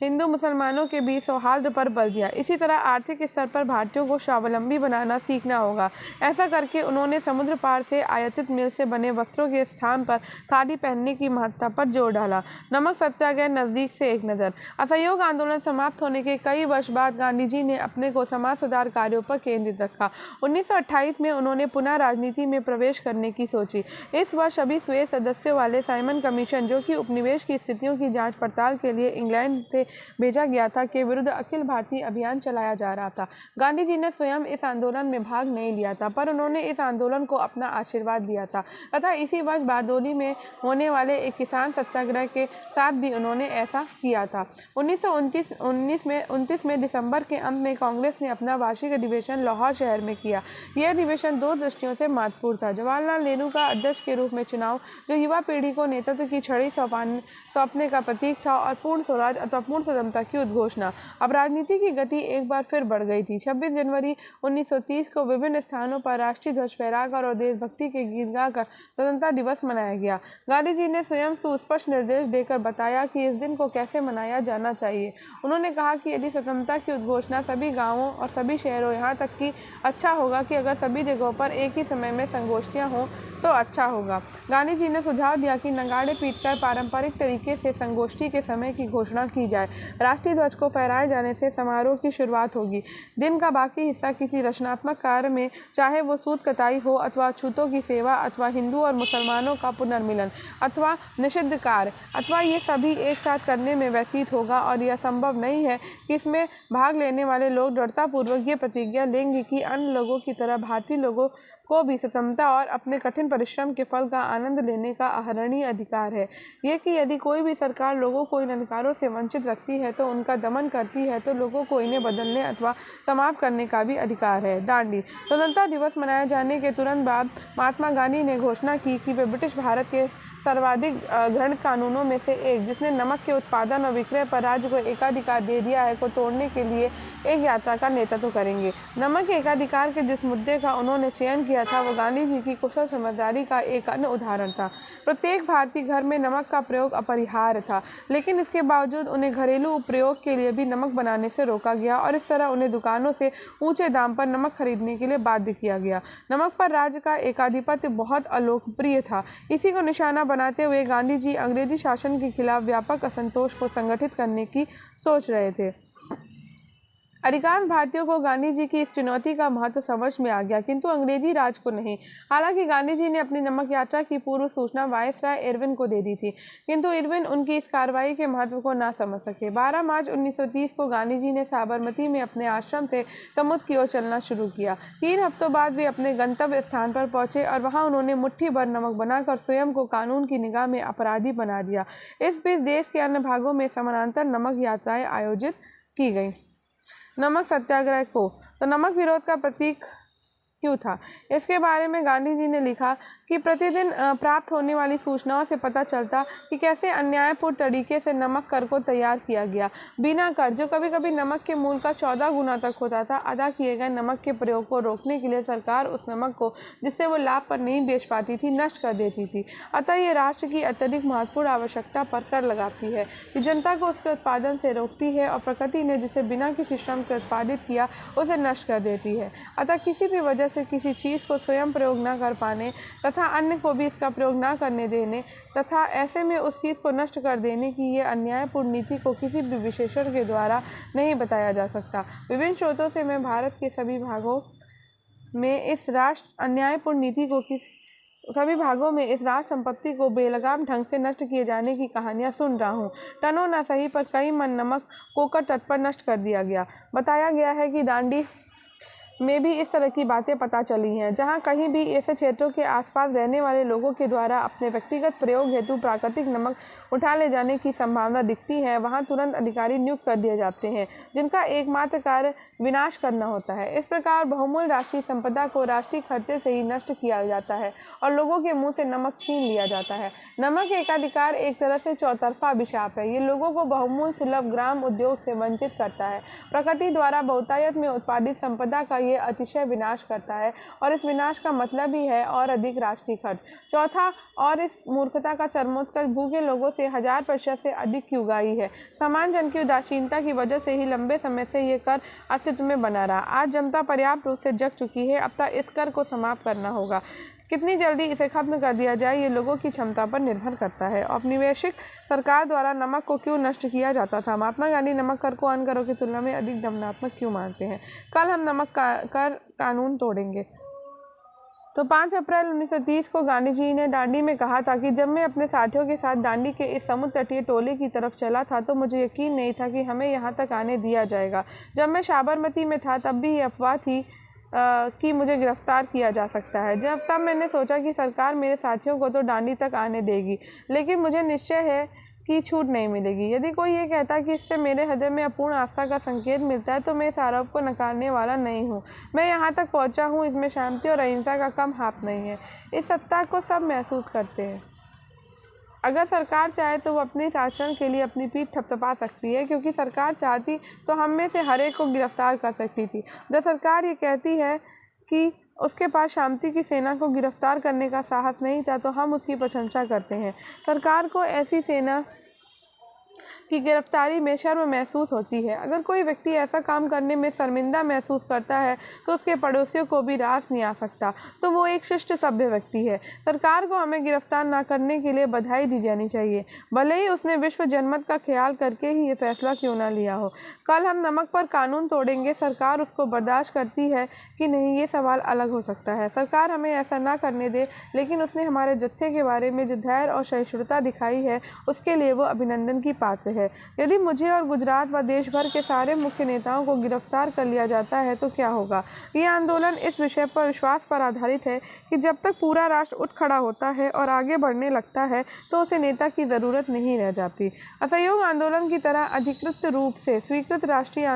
हिंदू मुसलमानों के बीच सौहार्द पर बल दिया। इसी तरह आर्थिक स्तर पर भारतीयों को स्वावलंबी बनाना सीखना होगा। ऐसा करके उन्होंने समुद्र पार से आयातित मिल से बने वस्त्रों के स्थान पर खादी पहनने की महत्ता पर जोर डाला। नमक सत्याग्रह नजदीक से एक नज़र। असहयोग आंदोलन समाप्त होने के कई वर्ष बाद गांधी जी ने अपने को समाज सुधार कार्यों पर केंद्रित रखा। 1928 में उन्होंने पुनः राजनीति में प्रवेश करने की सोची। इस वर्ष सभी स्वेच्छा सदस्यों वाले साइमन कमीशन, जो कि उपनिवेश की स्थितियों की जांच पड़ताल के लिए इंग्लैंड से भेजा गया था, के विरुद्ध अखिल भारतीय अभियान चलाया जा रहा था। गांधी जी ने स्वयं इस आंदोलन में भाग नहीं लिया था, पर उन्होंने इस आंदोलन को अपना आशीर्वाद दिया था तथा इसी वर्ष बारडोली में होने वाले एक किसान सत्याग्रह के साथ भी उन्होंने ऐसा किया था। 1929 में दिसंबर के अंत में कांग्रेस ने अपना वार्षिक अधिवेशन लाहौर शहर में किया। यह अधिवेशन दो दृष्टियों से महत्वपूर्ण था। जवाहरलाल नेहरू का अध्यक्ष के रूप में चुनाव, जो युवा पीढ़ी को नेतृत्व की छड़ी सौंपने का प्रतीक था, और पूर्ण स्वराज अथवा पूर्ण स्वतंत्रता की उद्घोषणा। अब राजनीति की गति एक बार फिर बढ़ गई थी। 26 जनवरी 1930 को विभिन्न स्थानों पर राष्ट्रीय ध्वज फहराकर और देशभक्ति के गीत गाकर स्वतंत्रता दिवस मनाया गया। गांधी जी ने स्वयं सुस्पष्ट निर्देश देकर बताया कि इस दिन को कैसे मनाया जाना चाहिए। उन्होंने कहा कि यदि स्वतंत्रता की उद्घोषणा सभी गाँवों और सभी शहरों, यहाँ तक कि अच्छा होगा कि अगर सभी जगहों पर एक ही समय में संगोष्ठियाँ हों तो अच्छा होगा। गांधी जी ने सुझाव दिया कि नगाड़े पीटकर पारंपरिक तरीके से संगोष्ठी के समय की घोषणा की जाए। राष्ट्रीय ध्वज को फहराए जाने से समारोह की शुरुआत होगी। दिन का बाकी हिस्सा किसी रचनात्मक कार्य में, चाहे वो सूत कताई हो अथवा छूतों की सेवा अथवा हिंदू और मुसलमानों का पुनर्मिलन अथवा निषिद्ध कार्य अथवा ये सभी एक साथ करने में व्यतीत होगा, और यह संभव नहीं है कि इसमें भाग लेने वाले लोग दृढ़तापूर्वक ये प्रतिज्ञा लेंगे कि अन्य लोगों की तरह भारतीय लोगों को भी स्वतंत्रता और अपने कठिन परिश्रम के फल का आनंद लेने का अहरणीय अधिकार है। ये कि यदि कोई भी सरकार लोगों को इन अधिकारों से वंचित रखती है तो उनका दमन करती है, तो लोगों को इन्हें बदलने अथवा समाप्त करने का भी अधिकार है। दांडी। स्वतंत्रता दिवस मनाए जाने के तुरंत बाद महात्मा गांधी ने घोषणा की कि वे ब्रिटिश भारत के सर्वाधिक घृणित कानूनों में से एक, जिसने नमक के उत्पादन और विक्रय पर राज्य को एकाधिकार दे दिया है, को तोड़ने के लिए एक यात्रा का नेतृत्व करेंगे। नमक के एकाधिकार के जिस मुद्दे का उन्होंने चयन किया था, वह गांधी जी की कुशल समझदारी का एक अन्य उदाहरण था। प्रत्येक भारतीय घर में नमक का प्रयोग अपरिहार्य था, लेकिन इसके बावजूद उन्हें घरेलू प्रयोग के लिए भी नमक बनाने से रोका गया और इस तरह उन्हें दुकानों से ऊंचे दाम पर नमक खरीदने के लिए बाध्य किया गया। नमक पर राज्य का एकाधिपत्य बहुत अलोकप्रिय था। इसी को निशाना बनाते हुए गांधी जी अंग्रेजी शासन के खिलाफ व्यापक असंतोष को संगठित करने की सोच रहे थे। अधिकांश भारतीयों को गांधी जी की इस चुनौती का महत्व समझ में आ गया, किंतु अंग्रेजी राज को नहीं। हालांकि गांधी जी ने अपनी नमक यात्रा की पूर्व सूचना वायसराय इरविन को दे दी थी, किंतु इरविन उनकी इस कार्रवाई के महत्व को ना समझ सके। 12 मार्च 1930 को गांधी जी ने साबरमती में अपने आश्रम से समुद्र की ओर चलना शुरू किया। 3 हफ्तों बाद वे अपने गंतव्य स्थान पर पहुंचे और वहां उन्होंने मुट्ठी भर नमक बनाकर स्वयं को कानून की निगाह में अपराधी बना दिया। इस बीच देश के अन्य भागों में समानांतर नमक यात्राएं आयोजित की गई। नमक सत्याग्रह को तो नमक विरोध का प्रतीक क्यों था, इसके बारे में गांधी जी ने लिखा कि प्रतिदिन प्राप्त होने वाली सूचनाओं से पता चलता कि कैसे अन्यायपूर्ण तरीके से नमक कर को तैयार किया गया। बिना कर, जो कभी कभी नमक के मूल का 14 गुना तक होता था, अदा किए गए नमक के प्रयोग को रोकने के लिए सरकार उस नमक को, जिससे वो लाभ पर नहीं बेच पाती थी, नष्ट कर देती थी। अतः ये राष्ट्र की अत्यधिक महत्वपूर्ण आवश्यकता पर कर लगाती है, कि जनता को उसके उत्पादन से रोकती है और प्रकृति ने जिसे बिना किसी श्रम के उत्पादित किया उसे नष्ट कर देती है। अतः किसी भी वजह से किसी चीज़ को स्वयं प्रयोग न कर पाने तथा अन्य को भी इसका प्रयोग न करने देने तथा ऐसे में उस चीज़ को नष्ट कर देने की ये अन्यायपूर्ण नीति को किसी भी विशेषज्ञ के द्वारा नहीं बताया जा सकता। विभिन्न स्रोतों से मैं भारत के सभी भागों में इस राष्ट्र अन्यायपूर्ण नीति को सभी भागों में इस राष्ट्र संपत्ति को बेलगाम ढंग से नष्ट किए जाने की कहानियां सुन रहा हूँ। टनों न सही पर कई मन नमक कोकर तट पर नष्ट कर दिया गया। बताया गया है कि दांडी में भी इस तरह की बातें पता चली हैं, जहां कहीं भी ऐसे क्षेत्रों के आसपास रहने वाले लोगों के द्वारा अपने व्यक्तिगत प्रयोग हेतु प्राकृतिक नमक उठा ले जाने की संभावना दिखती है, वहां तुरंत अधिकारी नियुक्त कर दिए जाते हैं, जिनका एकमात्र कार्य विनाश करना होता है। इस प्रकार बहुमूल्य राष्ट्रीय संपदा को राष्ट्रीय खर्चे से ही नष्ट किया जाता है और लोगों के मुंह से नमक छीन लिया जाता है। नमक एकाधिकार एक तरह से चौतरफा अभिशाप है। ये लोगों को बहुमूल्य सुलभ ग्राम उद्योग से वंचित करता है। प्रकृति द्वारा बहुतायत में उत्पादित संपदा का ये अतिशय विनाश करता है और इस विनाश का मतलब ही है और अधिक राष्ट्रीय खर्च। चौथा, और इस मूर्खता का चरमोत्कर्ष भूखे लोगों से 1000% से अधिक की उगाही है। सामान्य जन की उदासीनता की वजह से ही लंबे समय से ये कर अस्तित्व में बना रहा। आज जनता पर्याप्त रूप से जग चुकी है, अब तक इस कर को समाप्त करना होगा। कितनी जल्दी इसे खत्म कर दिया जाए ये लोगों की क्षमता पर निर्भर करता है। औपनिवेशिक सरकार द्वारा नमक को क्यों नष्ट किया जाता था? महात्मा गांधी नमक कर को अन्य करों की तुलना में अधिक दंडात्मक क्यों मानते हैं? कल हम नमक कर कानून तोड़ेंगे। तो 5 अप्रैल 1930 को गांधी जी ने दांडी में कहा था कि जब मैं अपने साथियों के साथ दांडी के इस समुद्र तटीय टोले की तरफ चला था तो मुझे यकीन नहीं था कि हमें यहाँ तक आने दिया जाएगा। जब मैं साबरमती में था तब भी ये अफवाह थी कि मुझे गिरफ्तार किया जा सकता है। तब मैंने सोचा कि सरकार मेरे साथियों को तो दांडी तक आने देगी, लेकिन मुझे निश्चय है कि छूट नहीं मिलेगी। यदि कोई ये कहता है कि इससे मेरे हृदय में अपूर्ण आस्था का संकेत मिलता है तो मैं इस आरोप को नकारने वाला नहीं हूँ। मैं यहाँ तक पहुँचा हूँ, इसमें शांति और अहिंसा का कम हाथ नहीं है। इस सत्ता को सब महसूस करते हैं। अगर सरकार चाहे तो वो अपने इस आचरण के लिए अपनी पीठ थपथपा सकती है, क्योंकि सरकार चाहती तो हम में से हर एक को गिरफ्तार कर सकती थी। जब सरकार ये कहती है कि उसके पास शांति की सेना को गिरफ्तार करने का साहस नहीं था तो हम उसकी प्रशंसा करते हैं। सरकार को ऐसी सेना की गिरफ्तारी में शर्म महसूस होती है। अगर कोई व्यक्ति ऐसा काम करने में शर्मिंदा महसूस करता है तो उसके पड़ोसियों को भी रास नहीं आ सकता, तो वो एक शिष्ट सभ्य व्यक्ति है। सरकार को हमें गिरफ्तार न करने के लिए बधाई दी जानी चाहिए, भले ही उसने विश्व जनमत का ख्याल करके ही ये फैसला क्यों न लिया हो। कल हम नमक पर कानून तोड़ेंगे। सरकार उसको बर्दाश्त करती है कि नहीं, ये सवाल अलग हो सकता है। सरकार हमें ऐसा ना करने दे, लेकिन उसने हमारे जत्थे के बारे में जो धैर्य और सहिष्णुता दिखाई है उसके लिए वो अभिनंदन की पात्र है। यदि मुझे और गुजरात व देश भर के सारे मुख्य नेताओं को गिरफ्तार कर लिया जाता है तो क्या होगा? ये आंदोलन इस विषय पर विश्वास पर आधारित है कि जब तक पूरा राष्ट्र उठ खड़ा होता है और आगे बढ़ने लगता है तो उसे नेता की ज़रूरत नहीं रह जाती। असहयोग आंदोलन की तरह अधिकृत रूप से स्वीकृत राष्ट्रीय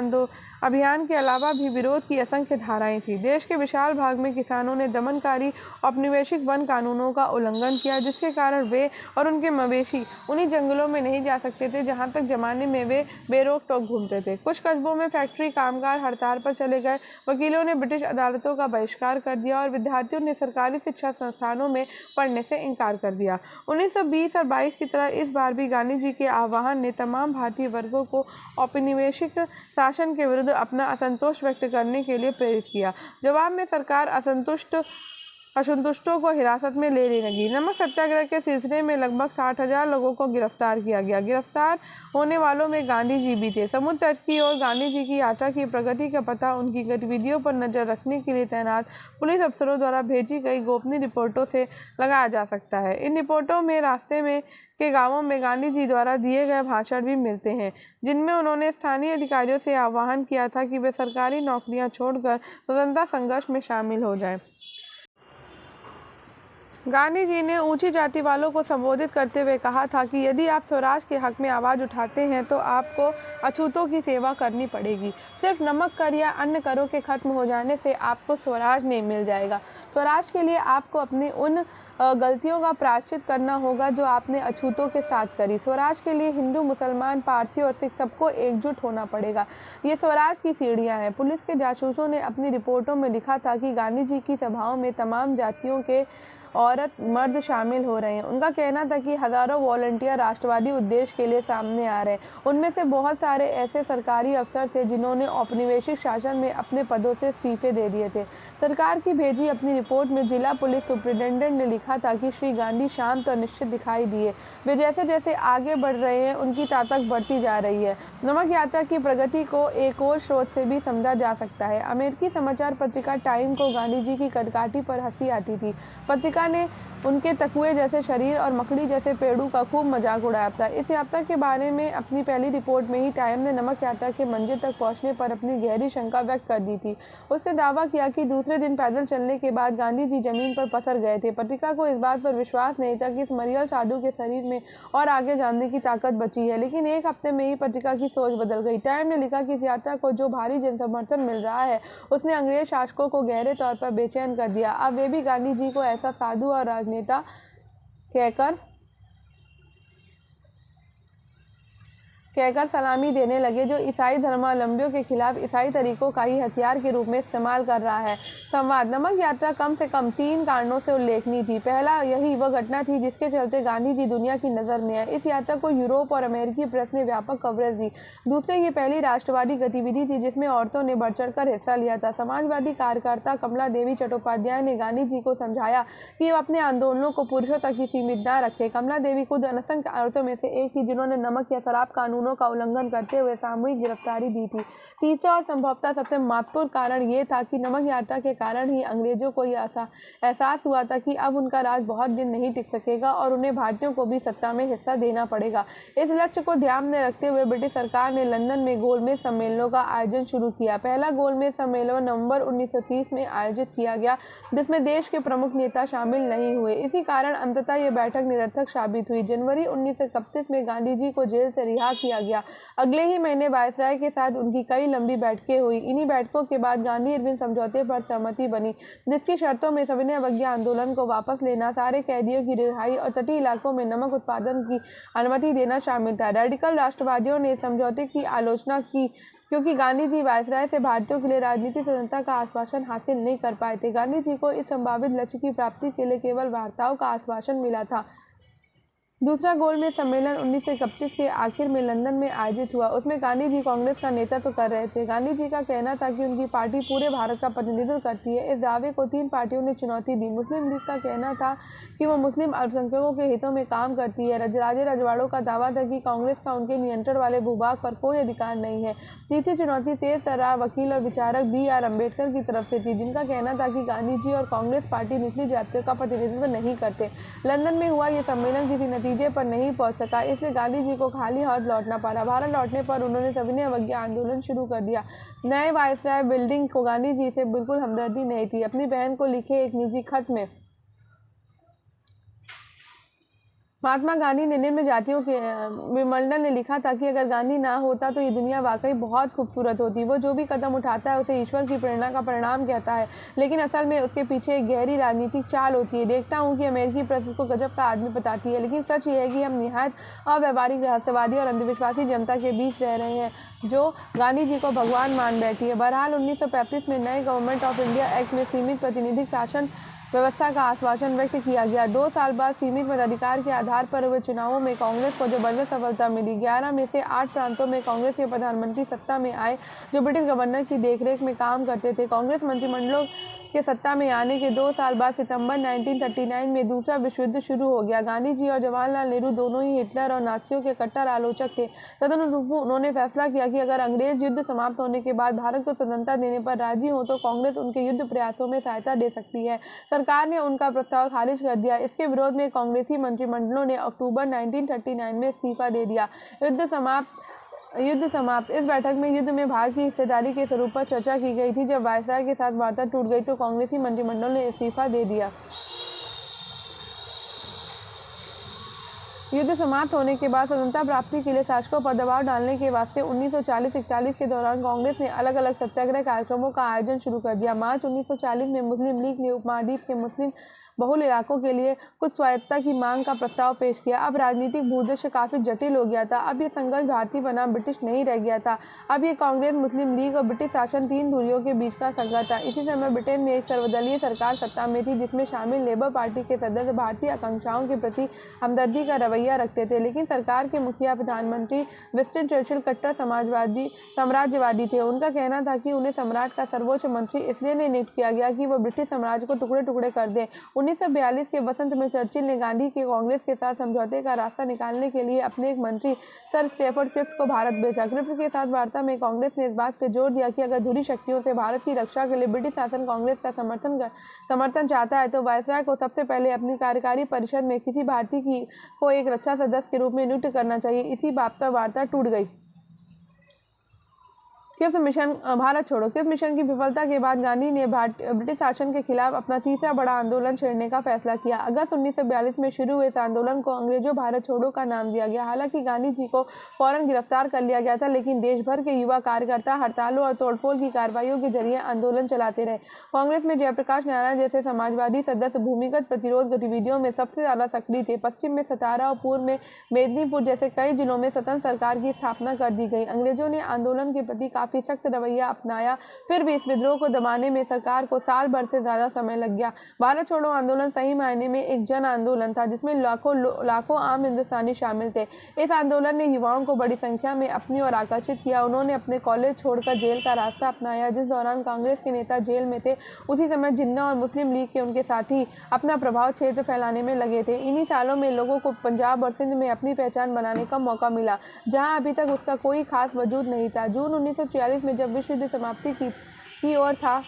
अभियान के अलावा भी विरोध की असंख्य धाराएं थी। देश के विशाल भाग में किसानों ने दमनकारी औपनिवेशिक वन कानूनों का उल्लंघन किया, जिसके कारण वे और उनके मवेशी उन्हीं जंगलों में नहीं जा सकते थे जहां तक जमाने में वे बेरोक टोक घूमते थे। कुछ कस्बों में फैक्ट्री कामगार हड़ताल पर चले गए, वकीलों ने ब्रिटिश अदालतों का बहिष्कार कर दिया और विद्यार्थियों ने सरकारी शिक्षा संस्थानों में पढ़ने से इनकार कर दिया। 1920 और 22 की तरह इस बार भी गांधी जी के आह्वान ने तमाम भारतीय वर्गों को औपनिवेशिक शासन के विरुद्ध अपना असंतोष व्यक्त करने के लिए प्रेरित किया। जवाब में सरकार असंतुष्टों को हिरासत में लेने लगी। नमक सत्याग्रह के सिलसिले में लगभग 60,000 लोगों को गिरफ्तार किया गया। गिरफ्तार होने वालों में गांधी जी भी थे। समुद्र तट की ओर गांधी जी की यात्रा की प्रगति का पता उनकी गतिविधियों पर नजर रखने के लिए तैनात पुलिस अफसरों द्वारा भेजी गई गोपनीय रिपोर्टों से लगाया जा सकता है। इन रिपोर्टों में रास्ते में के गांवों में गांधी जी द्वारा दिए गए भाषण भी मिलते हैं, जिनमें उन्होंने स्थानीय अधिकारियों से आह्वान किया था कि वे सरकारी नौकरियां छोड़कर स्वतंत्रता संघर्ष में शामिल हो जाएं। गांधी जी ने ऊंची जाति वालों को संबोधित करते हुए कहा था कि यदि आप स्वराज के हक में आवाज़ उठाते हैं तो आपको अछूतों की सेवा करनी पड़ेगी। सिर्फ नमक कर या अन्य करों के खत्म हो जाने से आपको स्वराज नहीं मिल जाएगा। स्वराज के लिए आपको अपनी उन गलतियों का प्रायश्चित करना होगा जो आपने अछूतों के साथ करी। स्वराज के लिए हिंदू, मुसलमान, पारसी और सिख सबको एकजुट होना पड़ेगा। ये स्वराज की सीढ़ियां हैं। पुलिस के जासूसों ने अपनी रिपोर्टों में लिखा था कि गांधी जी की सभाओं में तमाम जातियों के औरत मर्द शामिल हो रहे हैं। उनका कहना था कि हजारों वॉलंटियर राष्ट्रवादी उद्देश्य के लिए सामने आ रहे हैं। उनमें से बहुत सारे ऐसे सरकारी अफसर थे जिन्होंने औपनिवेशिक शासन में अपने पदों से इस्तीफे दे दिए थे। सरकार की भेजी अपनी रिपोर्ट में जिला पुलिस सुप्रिंटेंडेंट ने लिखा था कि श्री गांधी शांत और निश्चित दिखाई दिए। वे जैसे जैसे आगे बढ़ रहे हैं उनकी ताकत बढ़ती जा रही है। नमक यात्रा की प्रगति को एक और स्रोत से भी समझा जा सकता है। अमेरिकी समाचार पत्रिका टाइम को गांधी जी की कदकाठी पर हंसी आती थी। पत्रिका ने उनके तकुए जैसे शरीर और मकड़ी जैसे पेड़ों का खूब मजाक उड़ाया था। इस यात्रा के बारे में अपनी पहली रिपोर्ट में ही टाइम ने नमक यात्रा के मंजिल तक पहुंचने पर अपनी गहरी शंका व्यक्त कर दी थी। उसने दावा किया कि दूसरे दिन पैदल चलने के बाद गांधी जी जमीन पर पसर गए थे। पत्रिका को इस बात पर विश्वास नहीं था कि इस मरियल साधु के शरीर में और आगे जाने की ताकत बची है, लेकिन एक हफ्ते में ही पत्रिका की सोच बदल गई। टाइम ने लिखा कि इस यात्रा को जो भारी जनसमर्थन मिल रहा है उसने अंग्रेज शासकों को गहरे तौर पर बेचैन कर दिया। अब वे भी गांधी जी को ऐसा साधु और राजनेता कहकर सलामी देने लगे, जो ईसाई धर्मावलंबियों के खिलाफ ईसाई तरीकों का ही हथियार के रूप में इस्तेमाल कर रहा है। संवाद। नमक यात्रा कम से कम 3 कारणों से उल्लेखनीय थी। पहला, यही वह घटना थी जिसके चलते गांधी जी दुनिया की नज़र में है। इस यात्रा को यूरोप और अमेरिकी प्रेस ने व्यापक कवरेज दी। दूसरे, ये पहली राष्ट्रवादी गतिविधि थी जिसमें औरतों ने बढ़ चढ़कर हिस्सा लिया था। समाजवादी कार्यकर्ता कमला देवी चट्टोपाध्याय ने गांधी जी को समझाया कि वो अपने आंदोलनों को पुरुषों तक ही सीमित न रखें। कमला देवी खुद असंख्य औरतों में से एक थी जिन्होंने नमक या शराब कानूनों का उल्लंघन करते हुए सामूहिक गिरफ्तारी दी थी। तीसरा और संभवतः सबसे महत्वपूर्ण कारण ये था कि नमक यात्रा के कारण ही अंग्रेजों को यह एहसास हुआ था कि अब उनका राज बहुत दिन नहीं टिक सकेगा और उन्हें भारतीयों को भी सत्ता में हिस्सा देना पड़ेगा। इस लक्ष्य को ध्यान में रखते हुए ब्रिटिश सरकार ने लंदन में गोलमेज सम्मेलनों का आयोजन शुरू किया। पहला गोलमेज सम्मेलन नवंबर 1930 में आयोजित किया गया, जिसमें देश के प्रमुख नेता शामिल नहीं हुए। इसी कारण अंततः यह बैठक निरर्थक साबित हुई। जनवरी 1931 में गांधी जी को जेल से रिहा किया गया। अगले ही महीने वायसराय के साथ उनकी कई लंबी बैठकें हुई। इन्हीं बैठकों के बाद गांधी इरविन समझौते पर सहमति बनी, जिसकी शर्तों में सविनय अवज्ञा आंदोलन को वापस लेना, सारे कैदियों की रिहाई और तटीय इलाकों में नमक उत्पादन की अनुमति देना शामिल था। रेडिकल राष्ट्रवादियों ने इस समझौते की आलोचना की क्योंकि गांधी जी वायसराय से भारतीयों के लिए राजनीतिक स्वतंत्रता का आश्वासन हासिल नहीं कर पाए थे। गांधी जी को इस संभावित लक्ष्य की प्राप्ति के लिए केवल वार्ताओं का आश्वासन मिला था। दूसरा गोलमेज सम्मेलन 1931 के आखिर में लंदन में आयोजित हुआ। उसमें गांधी जी कांग्रेस का नेतृत्व कर रहे थे। गांधी जी का कहना था कि उनकी पार्टी पूरे भारत का प्रतिनिधित्व करती है। इस दावे को 3 पार्टियों ने चुनौती दी। मुस्लिम लीग का कहना था कि वो मुस्लिम अल्पसंख्यकों के हितों में काम करती है। राजे रजवाड़ों का दावा था कि कांग्रेस का उनके नियंत्रण वाले भूभाग पर कोई अधिकार नहीं है। तीसरी चुनौती तेज तर्रार वकील और विचारक B.R. अम्बेडकर की तरफ से थी, जिनका कहना था कि गांधी जी और कांग्रेस पार्टी निचली जातियों का प्रतिनिधित्व नहीं करते। लंदन में हुआ ये सम्मेलन किसी नतीजे पर नहीं पहुंच सका, इसलिए गांधी जी को खाली हाथ लौटना पड़ा। भारत लौटने पर उन्होंने सविनय अवज्ञा आंदोलन शुरू कर दिया। नए वायसराय बिल्डिंग को गांधी जी से बिल्कुल हमदर्दी नहीं थी। अपनी बहन को लिखे एक निजी खत में महात्मा गांधी ने निम्न जातियों के विमल्डन ने लिखा था कि अगर गांधी ना होता तो ये दुनिया वाकई बहुत खूबसूरत होती। वो जो भी कदम उठाता है उसे ईश्वर की प्रेरणा का परिणाम कहता है, लेकिन असल में उसके पीछे एक गहरी राजनीतिक चाल होती है। देखता हूँ कि अमेरिकी प्रेस उसको गजब का आदमी बताती है, लेकिन सच ये है कि हम निहायत अव्यवहारिक, रहस्यवादी और अंधविश्वासी जनता के बीच रह रहे हैं जो गांधी जी को भगवान मान बैठी है। बहरहाल 1935 में नए गवर्नमेंट ऑफ इंडिया एक्ट में सीमित प्रातिनिधिक शासन व्यवस्था का आश्वासन व्यक्त किया गया। 2 साल बाद सीमित मताधिकार के आधार पर हुए चुनावों में कांग्रेस को जबरदस्त सफलता मिली। 11 में से 8 प्रांतों में कांग्रेस के प्रधानमंत्री सत्ता में आए, जो ब्रिटिश गवर्नर की देखरेख में काम करते थे। कांग्रेस मंत्रिमंडलों के सत्ता में आने के 2 साल बाद सितंबर 1939 में दूसरा विश्व युद्ध शुरू हो गया। गांधी जी और जवाहरलाल नेहरू दोनों ही हिटलर और नाजियों के कट्टर आलोचक थे। तदनुरूप उन्होंने फैसला किया कि अगर अंग्रेज युद्ध समाप्त होने के बाद भारत को स्वतंत्रता देने पर राजी हो तो कांग्रेस उनके युद्ध प्रयासों में सहायता दे सकती है। सरकार ने उनका प्रस्ताव खारिज कर दिया। इसके विरोध में कांग्रेसी मंत्रिमंडलों ने अक्टूबर 1939 में इस्तीफा दे दिया। युद्ध समाप्त। इस बैठक में युद्ध में भारत की हिस्सेदारी के स्वरूप पर चर्चा की गई थी। जब वायसराय के साथ वार्ता टूट गई तो कांग्रेसी मंत्रिमंडल ने इस्तीफा दे दिया। युद्ध समाप्त होने के बाद स्वतंत्रता प्राप्ति के लिए शासकों पर दबाव डालने के वास्ते 1940-41 के दौरान कांग्रेस ने अलग अलग सत्याग्रह कार्यक्रमों का आयोजन शुरू कर दिया। मार्च 1940 में मुस्लिम लीग ने उपमहाद्वीप के मुस्लिम बहुल इलाकों के लिए कुछ स्वायत्तता की मांग का प्रस्ताव पेश किया। अब राजनीतिक भूदृश्य काफी जटिल हो गया था। अब यह संघर्ष भारतीय बनाम ब्रिटिश नहीं रह गया था। अब ये कांग्रेस, मुस्लिम लीग और ब्रिटिश शासन 3 धुरियों के बीच का संघर्ष था। इसी समय ब्रिटेन में एक सर्वदलीय सरकार सत्ता में थी, जिसमें शामिल लेबर पार्टी के सदस्य भारतीय आकांक्षाओं के प्रति हमदर्दी का रवैया रखते थे, लेकिन सरकार के मुखिया प्रधानमंत्री विंस्टन चर्चिल कट्टर साम्राज्यवादी थे। उनका कहना था कि उन्हें सम्राट का सर्वोच्च मंत्री इसलिए नियुक्त किया गया कि वह ब्रिटिश साम्राज्य को टुकड़े टुकड़े कर दे। 1942 के वसंत में चर्चिल ने गांधी के कांग्रेस के साथ समझौते का रास्ता निकालने के लिए अपने एक मंत्री सर स्टैफर्ड क्रिप्स को भारत भेजा। क्रिप्स के साथ वार्ता में कांग्रेस ने इस बात पर जोर दिया कि अगर धुरी शक्तियों से भारत की रक्षा के लिए ब्रिटिश शासन कांग्रेस का समर्थन चाहता है तो वायसराय को सबसे पहले अपनी कार्यकारी परिषद में किसी भारतीय को एक रक्षा सदस्य के रूप में नियुक्त करना चाहिए। इसी बात पर वार्ता टूट गई। किप्स मिशन भारत छोड़ो। किप्स मिशन की विफलता के बाद गांधी ने ब्रिटिश शासन के खिलाफ अपना तीसरा बड़ा आंदोलन छेड़ने का फैसला किया। अगस्त 1942 में शुरू हुए इस आंदोलन को अंग्रेजों भारत छोड़ो का नाम दिया गया। हालांकि गांधी जी को फौरन गिरफ्तार कर लिया गया था, लेकिन देश भर के युवा कार्यकर्ता हड़तालों और तोड़फोड़ की कार्रवाइयों के जरिए आंदोलन चलाते रहे। कांग्रेस में जयप्रकाश नारायण जैसे समाजवादी सदस्य भूमिगत प्रतिरोध गतिविधियों में सबसे ज्यादा सक्रिय थे। पश्चिम में सतारा और पूर्व में मेदिनीपुर जैसे कई जिलों में स्वतंत्र सरकार की स्थापना कर दी गई। अंग्रेजों ने आंदोलन के प्रति काफी सख्त रवैया अपनाया, फिर भी इस विद्रोह को दबाने में सरकार को साल भर से ज्यादा समय लग गया। भारत छोड़ो आंदोलन सही मायने में एक जन आंदोलन था, जिसमें लाखों आम हिंदुस्तानी शामिल थे। इस आंदोलन ने युवाओं को बड़ी संख्या में अपनी ओर आकर्षित किया। उन्होंने अपने कॉलेज छोड़कर जेल का रास्ता अपनाया। जिस दौरान कांग्रेस के नेता जेल में थे, उसी समय जिन्ना और मुस्लिम लीग के उनके साथी अपना प्रभाव क्षेत्र फैलाने में लगे थे। इन्हीं सालों में लोगों को पंजाब और सिंध में अपनी पहचान बनाने का मौका मिला, जहां अभी तक उसका कोई खास वजूद नहीं था। जून 1946 में जब विश्व युद्ध समाप्ति की ओर था,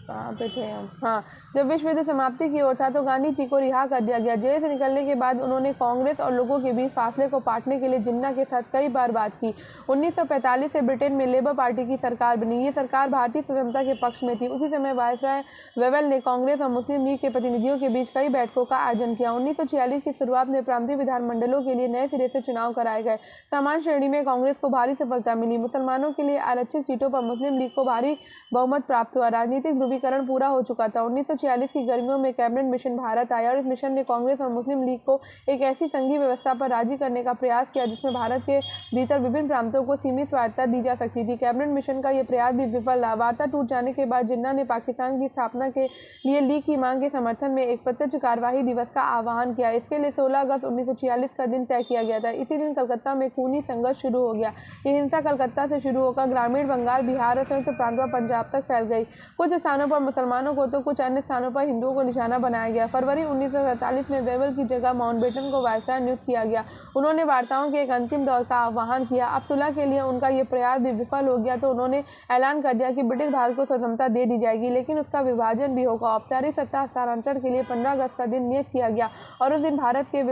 कहाँ पे थे हम? हाँ, जब विश्व युद्ध समाप्ति की ओर था तो गांधी जी को रिहा कर दिया गया। जेल से निकलने के बाद उन्होंने कांग्रेस और लोगों के बीच फासले को पाटने के लिए जिन्ना के साथ कई बार बात की। 1945 से ब्रिटेन में लेबर पार्टी की सरकार बनी। ये सरकार भारतीय स्वतंत्रता के पक्ष में थी। उसी समय वायसराय वेवेल ने कांग्रेस और मुस्लिम लीग के प्रतिनिधियों के बीच कई बैठकों का आयोजन किया। 1946 की शुरुआत में प्रांतीय विधानमंडलों के लिए नए सिरे से चुनाव कराए गए। सामान्य श्रेणी में कांग्रेस को भारी सफलता मिली। मुसलमानों के लिए आरक्षित सीटों पर मुस्लिम लीग को भारी बहुमत प्राप्त हुआ। राजनीतिक ध्रुवीकरण पूरा हो चुका था। 1946 की गर्मियों में कैबिनेट मिशन भारत आया और इस मिशन ने कांग्रेस और मुस्लिम लीग को एक ऐसी संघीय व्यवस्था पर राजी करने का प्रयास किया जिसमें भारत के भीतर विभिन्न प्रांतों को सीमित स्वायत्तता दी जा सकती थी। कैबिनेट मिशन का यह प्रयास भी विफल रहा। वार्ता टूट जाने के बाद जिन्ना ने पाकिस्तान की स्थापना के लिए लीग की मांग के समर्थन में एक प्रत्यक्ष कार्यवाही दिवस का आह्वान किया। इसके लिए 16 अगस्त 1946 का दिन तय किया गया था। इसी दिन कलकत्ता में खूनी संघर्ष शुरू हो गया। ये हिंसा कलकत्ता से शुरू होकर ग्रामीण बंगाल, बिहार और संयुक्त प्रांत व पंजाब तक फैल गई। कुछ स्थानों पर मुसलमानों को तो कुछ अन्य स्थानों पर हिंदुओं को निशाना बनाया गया। फरवरी 1947 में वेवेल की जगह माउंटबेटन को वायसराय नियुक्त किया गया। उन्होंने वार्ताओं के एक अंतिम दौर का आह्वान किया। अब सुलह के लिए उनका ये प्रयास भी विफल हो गया तो उन्होंने ऐलान कर दिया कि ब्रिटिश भारत को स्वतंत्रता दे दी जाएगी, लेकिन उसका विभाजन भी होगा। औपचारिक सत्ता हस्तांतरण के लिए 15 अगस्त का दिन नियुक्त किया गया और उस दिन भारत के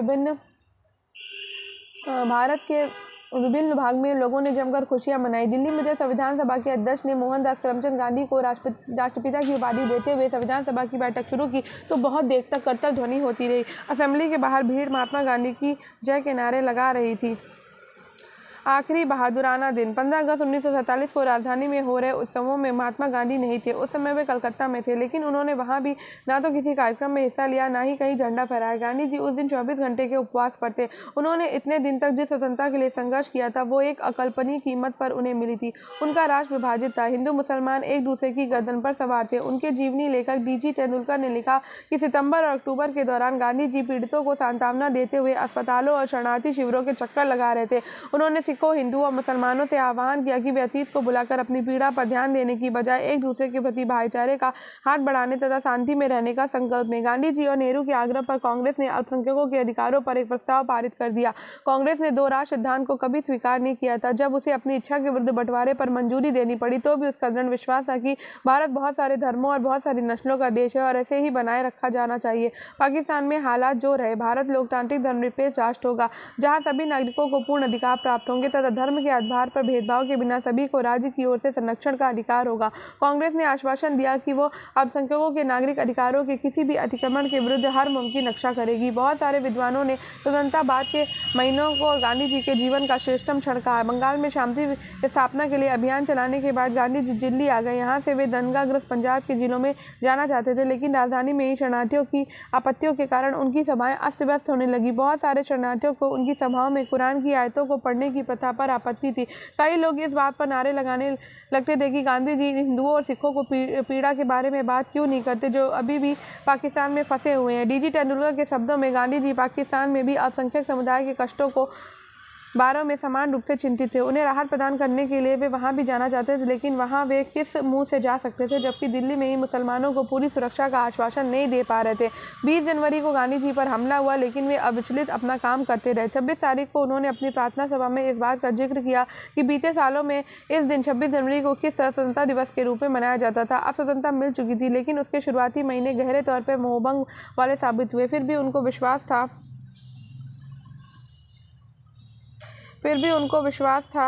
विभिन्न भाग में लोगों ने जमकर खुशियां मनाई। दिल्ली में जब संविधान सभा के अध्यक्ष ने मोहनदास करमचंद गांधी को राष्ट्रपिता की उपाधि देते हुए संविधान सभा की बैठक शुरू की तो बहुत देर तक करतब ध्वनि होती रही। असेंबली के बाहर भीड़ महात्मा गांधी की जय के नारे लगा रही थी। आखिरी बहादुराना दिन 15 अगस्त 1947 को राजधानी में हो रहे उत्सवों में महात्मा गांधी नहीं थे। उस समय वे कलकत्ता में थे, लेकिन उन्होंने वहां भी ना तो किसी कार्यक्रम में हिस्सा लिया, ना ही कहीं झंडा फहराया। गांधी जी उस दिन 24 घंटे के उपवास पर थे। उन्होंने इतने दिन तक जिस स्वतंत्रता के लिए संघर्ष किया था वो एक अकल्पनीय कीमत पर उन्हें मिली थी। उनका राष्ट्र विभाजित था। हिंदू मुसलमान एक दूसरे की गर्दन पर सवार थे। उनके जीवनी लेखक डी.जी. तेंदुलकर ने लिखा कि सितंबर और अक्टूबर के दौरान गांधी जी पीड़ितों को सांत्वना देते हुए अस्पतालों और शरणार्थी शिविरों के चक्कर लगा रहे थे। उन्होंने सिखों, हिंदुओं और मुसलमानों से आह्वान किया कि वे अतीत को बुलाकर अपनी पीड़ा पर ध्यान देने की बजाय एक दूसरे के प्रति भाईचारे का हाथ बढ़ाने तथा शांति में रहने का संकल्प लें। गांधी जी और नेहरू के आग्रह पर कांग्रेस ने अल्पसंख्यकों के अधिकारों पर एक प्रस्ताव पारित कर दिया। कांग्रेस ने 2 राष्ट्र सिद्धांत को कभी स्वीकार नहीं किया था। जब उसे अपनी इच्छा के विरुद्ध बंटवारे पर मंजूरी देनी पड़ी तो भी उसका दृढ़ विश्वास था कि भारत बहुत सारे धर्मों और बहुत सारी नस्लों का देश है और ऐसे ही बनाए रखा जाना चाहिए। पाकिस्तान में हालात जो रहे, भारत लोकतांत्रिक धर्मनिरपेक्ष राष्ट्र होगा जहाँ सभी नागरिकों को पूर्ण अधिकार प्राप्त होंगे तथा धर्म के आधार पर भेदभाव के बिना सभी को राज्य की ओर से संरक्षण का अधिकार होगा। कांग्रेस ने आश्वासन दिया कि वो अल्पसंख्यकों के नागरिक अधिकारों के किसी भी अतिक्रमण के विरुद्ध हर मुमकिन रक्षा करेगी। बहुत सारे विद्वानों ने स्वतंत्रता बाद के महीनों को गांधी जी के जीवन का श्रेष्ठतम क्षण कहा। बंगाल में शांति स्थापना के लिए अभियान चलाने के बाद गांधी जी दिल्ली आ गए। यहाँ से वे दंगाग्रस्त पंजाब के जिलों में जाना चाहते थे, लेकिन राजधानी में ही शरणार्थियों की आपत्तियों के कारण उनकी सभाएं अस्त व्यस्त होने लगी। बहुत सारे शरणार्थियों को उनकी सभाओं में कुरान की आयतों को पढ़ने की प्रथा पर आपत्ति थी। कई लोग इस बात पर नारे लगाने लगते थे कि गांधी जी हिंदुओं और सिखों को पीड़ा के बारे में बात क्यों नहीं करते जो अभी भी पाकिस्तान में फंसे हुए हैं। डी.जी. तेंदुलकर के शब्दों में गांधी जी पाकिस्तान में भी अल्पसंख्यक समुदाय के कष्टों को बारों में समान रूप से चिंतित थे। उन्हें राहत प्रदान करने के लिए वे वहां भी जाना चाहते थे, लेकिन वहां वे किस मुंह से जा सकते थे, जबकि दिल्ली में ही मुसलमानों को पूरी सुरक्षा का आश्वासन नहीं दे पा रहे थे। 20 जनवरी को गांधी जी पर हमला हुआ, लेकिन वे अविचलित अपना काम करते रहे। 26 तारीख को उन्होंने अपनी प्रार्थना सभा में इस बात का जिक्र किया कि बीते सालों में इस दिन 26 जनवरी को किस तरह स्वतंत्रता दिवस के रूप में मनाया जाता था। अब स्वतंत्रता मिल चुकी थी, लेकिन उसके शुरुआती महीने गहरे तौर पर मोहभंग वाले साबित हुए। फिर भी उनको विश्वास था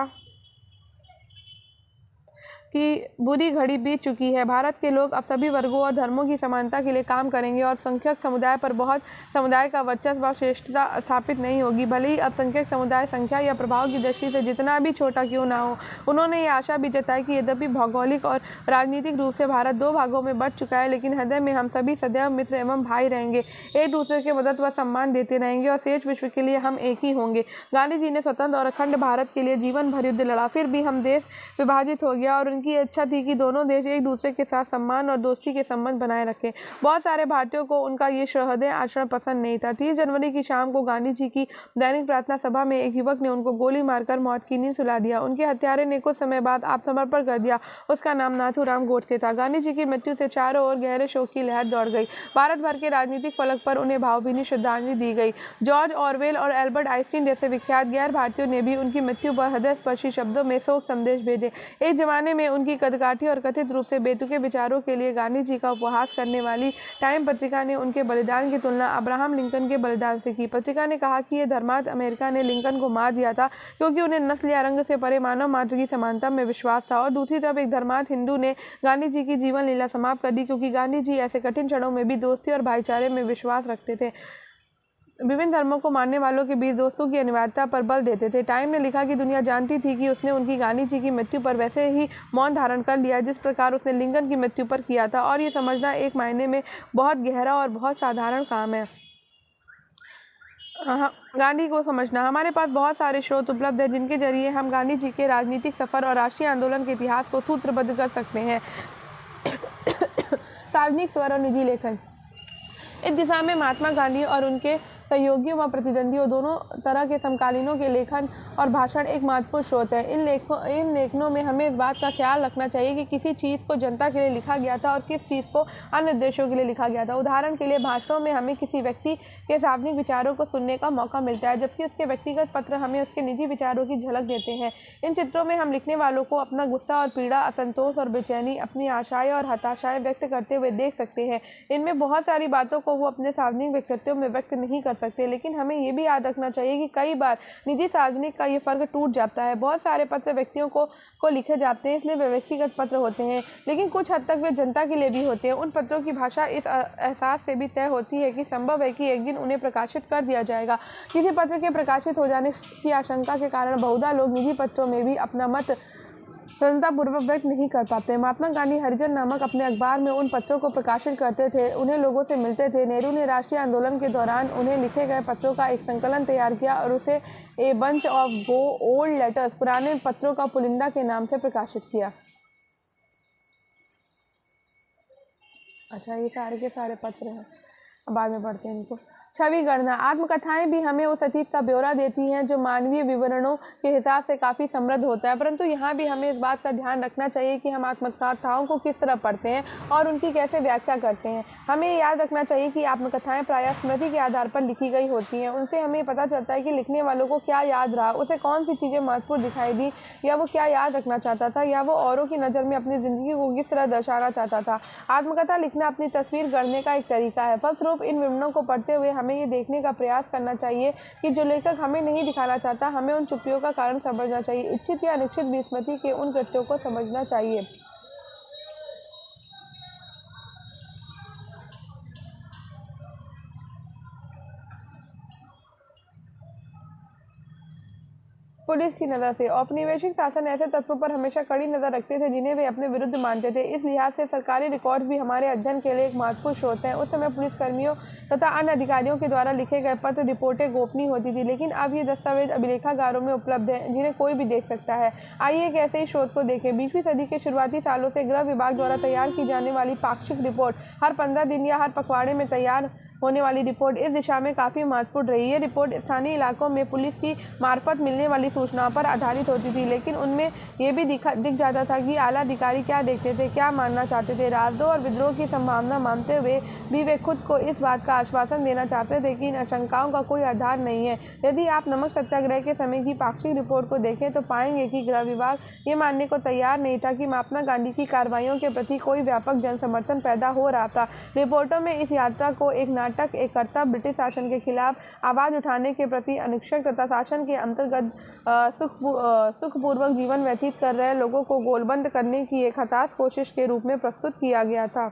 कि बुरी घड़ी बीत चुकी है। भारत के लोग अब सभी वर्गों और धर्मों की समानता के लिए काम करेंगे और संख्यक समुदाय पर बहुत समुदाय का वर्चस्व व श्रेष्ठता स्थापित नहीं होगी, भले ही अब संख्यक समुदाय संख्या या प्रभाव की दृष्टि से जितना भी छोटा क्यों ना हो। उन्होंने ये आशा भी जताई कि यद्यपि भौगोलिक और राजनीतिक रूप से भारत 2 भागों में बंट चुका है, लेकिन हृदय में हम सभी सदैव मित्र एवं भाई रहेंगे, एक दूसरे के मदद व सम्मान देते रहेंगे और शेष विश्व के लिए हम एक ही होंगे। गांधी जी ने स्वतंत्र और अखंड भारत के लिए जीवन भर युद्ध लड़ा, फिर भी हम देश विभाजित हो गया और उनकी इच्छा थी कि दोनों देश एक दूसरे के साथ सम्मान और दोस्ती के संबंध बनाए रखें। बहुत सारे भारतीयों को उनका ये सहृदय आचरण पसंद नहीं था। 30 जनवरी की शाम को गांधी जी की दैनिक प्रार्थना सभा में एक युवक ने उनको गोली मारकर मौत की नींद सुला दिया। उनके हत्यारे ने कुछ समय बाद आत्मसमर्पण कर दिया। उसका नाम नाथूराम गोडसे था। गांधी जी की मृत्यु से चारों ओर गहरे शोक की लहर दौड़ गई। भारत भर के राजनीतिक फलक पर उन्हें भावभीनी श्रद्धांजलि दी गई। जॉर्ज ऑरवेल और एल्बर्ट आइंस्टीन जैसे विख्यात गैर भारतीयों ने भी उनकी मृत्यु पर हृदयस्पर्शी शब्दों में शोक संदेश भेजे। एक जमाने में उनकी कदकाठी और कथित रूप से बेतुके विचारों के लिए गांधी जी का उपहास करने वाली टाइम पत्रिका ने उनके बलिदान की तुलना अब्राहम लिंकन के बलिदान से की। पत्रिका ने कहा कि यह धर्मांध अमेरिका ने लिंकन को मार दिया था क्योंकि उन्हें नस्ल या रंग से परे मानव मात्र की समानता में विश्वास था, और दूसरी तरफ एक धर्मांध हिंदू ने गांधी जी की जीवन लीला समाप्त कर दी क्योंकि गांधी जी ऐसे कठिन क्षणों में भी दोस्ती और भाईचारे में विश्वास रखते थे, विभिन्न धर्मों को मानने वालों के बीच दोस्तों की अनिवार्यता पर बल देते थे। टाइम ने लिखा कि दुनिया जानती थी कि उसने उनकी गांधी जी की मृत्यु पर वैसे ही मौन धारण कर लिया जिस प्रकार उसने लिंकन की मृत्यु पर किया था, और ये समझना एक मायने में बहुत गहरा और बहुत साधारण काम है। गांधी को समझना। हमारे पास बहुत सारे स्रोत उपलब्ध हैं जिनके जरिए हम गांधी जी के राजनीतिक सफर और राष्ट्रीय आंदोलन के इतिहास को सूत्रबद्ध कर सकते हैं। सार्वजनिक स्वर और निजी लेखन। इस दिशा में महात्मा गांधी और उनके सहयोगियों व प्रतिद्वंदियों दोनों तरह के समकालीनों के लेखन और भाषण एक महत्वपूर्ण स्रोत है। इन लेखनों में हमें इस बात का ख्याल रखना चाहिए कि किसी चीज़ को जनता के लिए लिखा गया था और किस चीज़ को अन्य उद्देश्यों के लिए लिखा गया था। उदाहरण के लिए भाषणों में हमें किसी व्यक्ति के सार्वजनिक विचारों को सुनने का मौका मिलता है, जबकि उसके व्यक्तिगत पत्र हमें उसके निजी विचारों की झलक देते हैं। इन चित्रों में हम लिखने वालों को अपना गुस्सा और पीड़ा, असंतोष और बेचैनी, अपनी आशाएं और हताशाएं व्यक्त करते हुए देख सकते हैं। इनमें बहुत सारी बातों को वो अपने सार्वजनिक व्यक्तित्व में व्यक्त नहीं कर सकते, लेकिन हमें ये भी याद रखना चाहिए कि कई बार निजी सार्वजनिक का ये फर्क टूट जाता है। बहुत सारे पत्र व्यक्तियों को लिखे जाते हैं, इसलिए वे व्यक्तिगत पत्र होते हैं, लेकिन कुछ हद तक वे जनता के लिए भी होते हैं। उन पत्रों की भाषा इस एहसास से भी तय होती है कि संभव है कि एक दिन उन्हें प्रकाशित कर दिया जाएगा। किसी पत्र के प्रकाशित हो जाने की आशंका के कारण बहुधा लोग निजी पत्रों में भी अपना मत स्वतंत्रतापूर्वक व्यक्त नहीं कर पाते। महात्मा गांधी हरिजन नामक अपने अखबार में उन पत्रों को प्रकाशित करते थे, उन्हें लोगों से मिलते थे। नेहरू ने राष्ट्रीय आंदोलन के दौरान उन्हें लिखे गए पत्रों का एक संकलन तैयार किया और उसे a bunch of old letters, पुराने पत्रों का पुलिंदा के नाम से प्रकाशित किया। अच्छा, ये सारे के सारे पत्र हैं, अब बाद में पढ़ते हैं इनको। छवि गणना। आत्मकथाएं भी हमें उस अतीत का ब्यौरा देती हैं जो मानवीय विवरणों के हिसाब से काफ़ी समृद्ध होता है, परंतु यहाँ भी हमें इस बात का ध्यान रखना चाहिए कि हम आत्मकथाओं को किस तरह पढ़ते हैं और उनकी कैसे व्याख्या करते हैं। हमें याद रखना चाहिए कि आत्मकथाएं प्रायः स्मृति के आधार पर लिखी गई होती हैं। उनसे हमें पता चलता है कि लिखने वालों को क्या याद रहा, उसे कौन सी चीज़ें महत्वपूर्ण दिखाई दी, या वो क्या याद रखना चाहता था, या वो औरों की नज़र में अपनी ज़िंदगी को किस तरह दर्शाना चाहता था। आत्मकथा लिखना अपनी तस्वीर गढ़ने का एक तरीका है। फलस्वरूप इन विवरणों को पढ़ते हुए हमें ये देखने का प्रयास करना चाहिए कि जो लेखक हमें नहीं दिखाना चाहता, हमें उन चुप्पियों का कारण समझना चाहिए। इच्छित या अनिच्छित विस्मृति के उन कृत्यों को समझना चाहिए। पुलिस की नज़र से। औपनिवेशिक शासन ऐसे तत्वों पर हमेशा कड़ी नज़र रखते थे जिन्हें वे अपने विरुद्ध मानते थे। इस लिहाज से सरकारी रिकॉर्ड भी हमारे अध्ययन के लिए एक महत्वपूर्ण स्रोत है। उस समय पुलिसकर्मियों तथा अन्य अधिकारियों के द्वारा लिखे गए पत्र, रिपोर्टें गोपनीय होती थी, लेकिन अब ये दस्तावेज अभिलेखागारों में उपलब्ध हैं जिन्हें कोई भी देख सकता है। आइए एक ऐसे ही स्रोत को देखें। 20वीं सदी के शुरुआती सालों से गृह विभाग द्वारा तैयार की जाने वाली पाक्षिक रिपोर्ट हर 15 दिन या हर पखवाड़े में तैयार होने वाली रिपोर्ट इस दिशा में काफ़ी महत्वपूर्ण रही। ये रिपोर्ट स्थानीय इलाकों में पुलिस की मार्फत मिलने वाली सूचनाओं पर आधारित होती थी, लेकिन उनमें ये भी दिख जाता था कि आला अधिकारी क्या देखते थे, क्या मानना चाहते थे। राजद्रोह और विद्रोह की संभावना मानते हुए भी वे खुद को इस बात का आश्वासन देना चाहते थे कि इन आशंकाओं का कोई आधार नहीं है। यदि आप नमक सत्याग्रह के समय की पाक्षिक रिपोर्ट को देखें तो पाएंगे कि गृह विभाग ये मानने को तैयार नहीं था कि महात्मा गांधी की कार्रवाइयों के प्रति कोई व्यापक जन समर्थन पैदा हो रहा था। रिपोर्टों में इस यात्रा को एक नाटक, एक कर्तव्य, ब्रिटिश शासन के खिलाफ आवाज उठाने के प्रति अनुक्षण तथा शासन के अंतर्गत सुखपूर्वक जीवन व्यतीत कर रहे लोगों को गोलबंद करने की एक हताश कोशिश के रूप में प्रस्तुत किया गया था।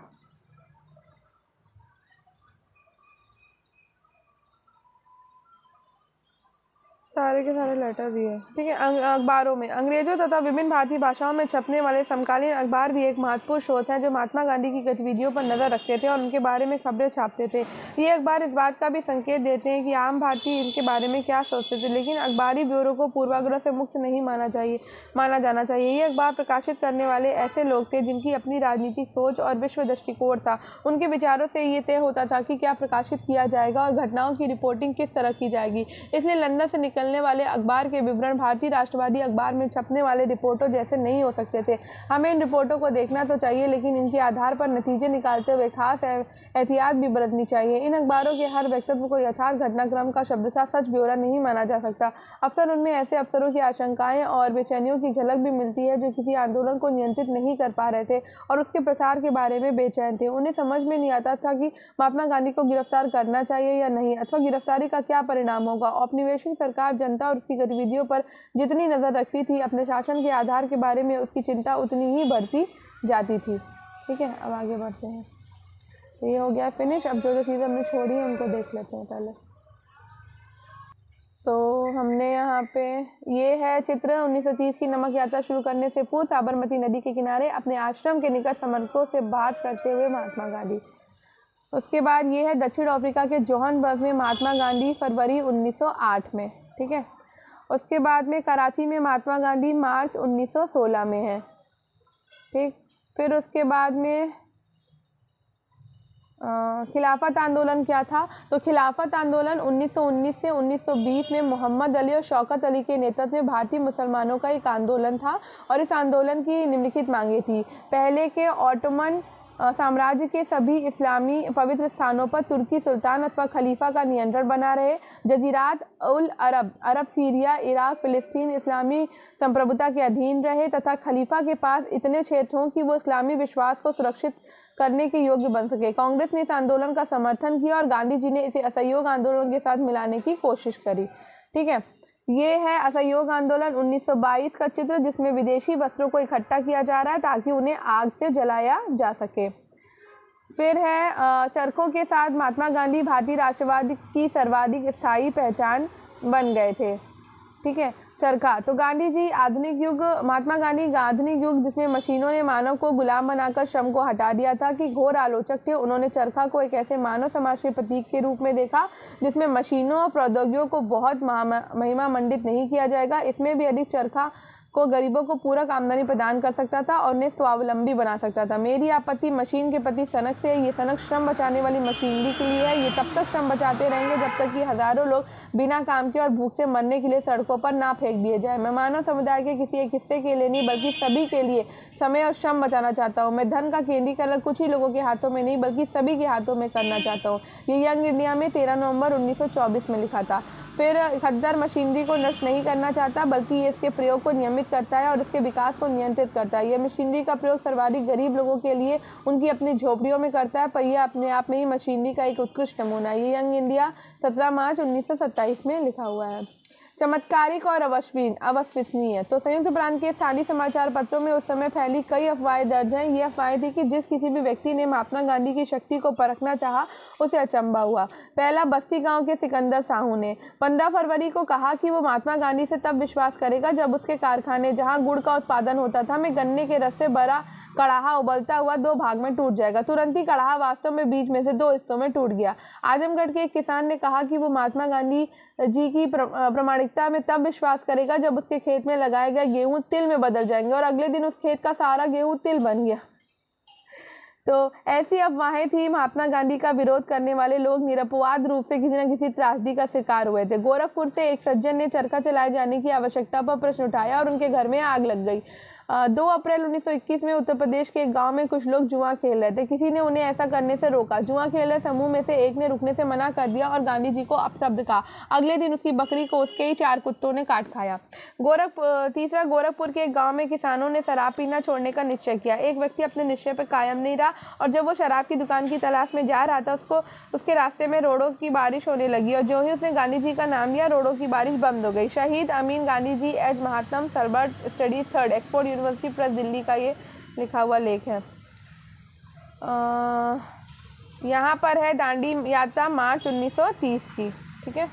सारे के सारे लेटर भी है, ठीक है। अखबारों में अंग्रेजों तथा विभिन्न भारतीय भाषाओं में छपने वाले समकालीन अखबार भी एक महत्वपूर्ण स्रोत है जो महात्मा गांधी की गतिविधियों पर नजर रखते थे और उनके बारे में खबरें छापते थे। ये अखबार इस बात का भी संकेत देते हैं कि आम भारतीय इनके बारे में क्या सोचते थे, लेकिन अखबारी ब्यूरो को पूर्वाग्रह से मुक्त नहीं माना जाना चाहिए। ये अखबार प्रकाशित करने वाले ऐसे लोग थे जिनकी अपनी राजनीतिक सोच और विश्व दृष्टिकोण था। उनके विचारों से ये तय होता था कि क्या प्रकाशित किया जाएगा और घटनाओं की रिपोर्टिंग किस तरह की जाएगी। इसलिए लंदन से निकलने वाले अखबार के विवरण भारतीय राष्ट्रवादी अखबार में छपने वाले रिपोर्टों जैसे नहीं हो सकते थे। हमें इन रिपोर्टों को देखना तो चाहिए, लेकिन इनके आधार पर नतीजे निकालते हुए खास एहतियात भी बरतनी चाहिए। इन अखबारों के हर वक्तव्य को यथार्थ घटनाक्रम का शब्दशः सच ब्यौरा नहीं माना जा सकता। अक्सर उनमें ऐसे अफसरों की आशंकाएं और बेचैनियों की झलक भी मिलती है जो किसी आंदोलन को नियंत्रित नहीं कर पा रहे थे और उसके प्रसार के बारे में बेचैन थे। उन्हें समझ में नहीं आता था कि महात्मा गांधी को गिरफ्तार करना चाहिए या नहीं, अथवा गिरफ्तारी का क्या परिणाम होगा। औपनिवेशिक सरकार जनता और उसकी गतिविधियों पर जितनी नजर रखती थी, अपने शासन के आधार के बारे में उसकी चिंता उतनी ही बढ़ती जाती थी। ठीक है, अब आगे बढ़ते हैं। तो ये हो गया फिनिश। अब जो जो चीज़ें हमने छोड़ी है उनको देख लेते हैं पहले। तो हमने यहाँ पे ये है चित्र 1930 की नमक यात्रा शुरू करने से पूर्व साबरमती नदी के किनारे अपने आश्रम के निकट समर्थकों से बात करते हुए महात्मा गांधी। उसके बाद ये है दक्षिण अफ्रीका के जोहान्सबर्ग में महात्मा गांधी फरवरी 1908 में। ठीक है, उसके बाद में कराची में महात्मा गांधी मार्च 1916 में है। ठीक, फिर उसके बाद में खिलाफत आंदोलन क्या था? तो खिलाफत आंदोलन 1919 से 1920 में मोहम्मद अली और शौकत अली के नेतृत्व में भारतीय मुसलमानों का एक आंदोलन था और इस आंदोलन की निम्नलिखित मांगे थी। पहले के ऑटोमन साम्राज्य के सभी इस्लामी पवित्र स्थानों पर तुर्की सुल्तान अथवा खलीफा का नियंत्रण बना रहे। जजीरात उल अरब सीरिया, इराक, फिलिस्तीन इस्लामी संप्रभुता के अधीन रहे तथा खलीफा के पास इतने क्षेत्र हों कि वो इस्लामी विश्वास को सुरक्षित करने के योग्य बन सके। कांग्रेस ने इस आंदोलन का समर्थन किया और गांधी जी ने इसे असहयोग आंदोलन के साथ मिलाने की कोशिश करी। ठीक है, ये है असहयोग आंदोलन 1922 का चित्र जिसमें विदेशी वस्त्रों को इकट्ठा किया जा रहा है ताकि उन्हें आग से जलाया जा सके। फिर है चरखों के साथ महात्मा गांधी भारतीय राष्ट्रवाद की सर्वाधिक स्थायी पहचान बन गए थे। ठीक है, चरखा तो गांधी जी आधुनिक युग, महात्मा गांधी आधुनिक युग जिसमें मशीनों ने मानव को गुलाम बनाकर श्रम को हटा दिया था कि घोर आलोचक थे। उन्होंने चरखा को एक ऐसे मानव समाज के प्रतीक के रूप में देखा जिसमें मशीनों और प्रौद्योगिकियों को बहुत महिमा मंडित नहीं किया जाएगा। इसमें भी अधिक चरखा को गरीबों को पूरक आमदनी प्रदान कर सकता था और उन्हें स्वावलंबी बना सकता था। मेरी आपत्ति मशीन के प्रति सनक से है। ये सनक श्रम बचाने वाली मशीनरी के लिए है। ये तब तक श्रम बचाते रहेंगे जब तक कि हजारों लोग बिना काम के और भूख से मरने के लिए सड़कों पर ना फेंक दिए जाए। मैं मानव समुदाय के किसी एक हिस्से के लिए नहीं बल्कि सभी के लिए समय और श्रम बचाना चाहता हूँ। मैं धन का केंद्रीकरण कुछ ही लोगों के हाथों में नहीं बल्कि सभी के हाथों में करना चाहता हूँ। ये यंग इंडिया में 13 नवंबर 1924 में लिखा था। फिर खद्दर मशीनरी को नष्ट नहीं करना चाहता बल्कि ये इसके प्रयोग को नियमित करता है और इसके विकास को नियंत्रित करता है। यह मशीनरी का प्रयोग सर्वाधिक गरीब लोगों के लिए उनकी अपनी झोपड़ियों में करता है, पर यह अपने आप में ही मशीनरी का एक उत्कृष्ट नमूना है। ये यंग इंडिया 17 मार्च 1927 में लिखा हुआ है। चमत्कारिक और अविश्वसनीय तो संयुक्त प्रांत के स्थानीय समाचार पत्रों में उस समय फैली कई अफवाहें दर्ज हैं। ये अफवाहें थी कि जिस किसी भी व्यक्ति ने महात्मा गांधी की शक्ति को परखना चाहा उसे अचंभा हुआ। पहला, बस्ती गांव के सिकंदर साहू ने 15 फरवरी को कहा कि वो महात्मा गांधी से तब विश्वास करेगा जब उसके कारखाने जहां गुड़ का उत्पादन होता था में गन्ने के रस से भरा कड़ाहा उबलता हुआ 2 भाग में टूट जाएगा। तुरंत ही कड़ाहा वास्तव में बीच में से 2 हिस्सों में टूट गया। आजमगढ़ के एक किसान ने कहा कि वो महात्मा गांधी जी की प्रामाणिकता में तब विश्वास करेगा जब उसके खेत में लगाए गए गेहूं तिल में बदल जाएंगे और अगले दिन उस खेत का सारा गेहूं तिल बन गया। तो ऐसी अफवाहें थी। महात्मा गांधी का विरोध करने वाले लोग निरपवाद रूप से किसी न किसी त्रासदी का शिकार हुए थे। गोरखपुर से एक सज्जन ने चरखा चलाए जाने की आवश्यकता पर प्रश्न उठाया और उनके घर में आग लग गई। 2 अप्रैल 1921 में उत्तर प्रदेश के एक गांव में कुछ लोग जुआ खेल रहे थे। किसी ने उन्हें ऐसा करने से रोका। जुआ खेल रहे समूह में से एक ने रुकने से मना कर दिया और गांधी जी को अपशब्द कहा। अगले दिन उसकी बकरी को उसके ही 4 कुत्तों ने काट खाया। तीसरा, गोरखपुर के एक गांव में किसानों ने शराब पीना छोड़ने का निश्चय किया। एक व्यक्ति अपने निश्चय पर कायम नहीं रहा और जब वो शराब की दुकान की तलाश में जा रहा था, उसके रास्ते में रोड़ों की बारिश होने लगी और जो ही उसने गांधी जी का नाम लिया, रोड़ों की बारिश बंद हो गई। Shahid Amin Gandhi ji as Mahatma Subaltern Studies 3rd Oxford University Press Delhi का ये लिखा हुआ लेख है। यहाँ पर है दांडी यात्रा मार्च 1930 की। ठीक है,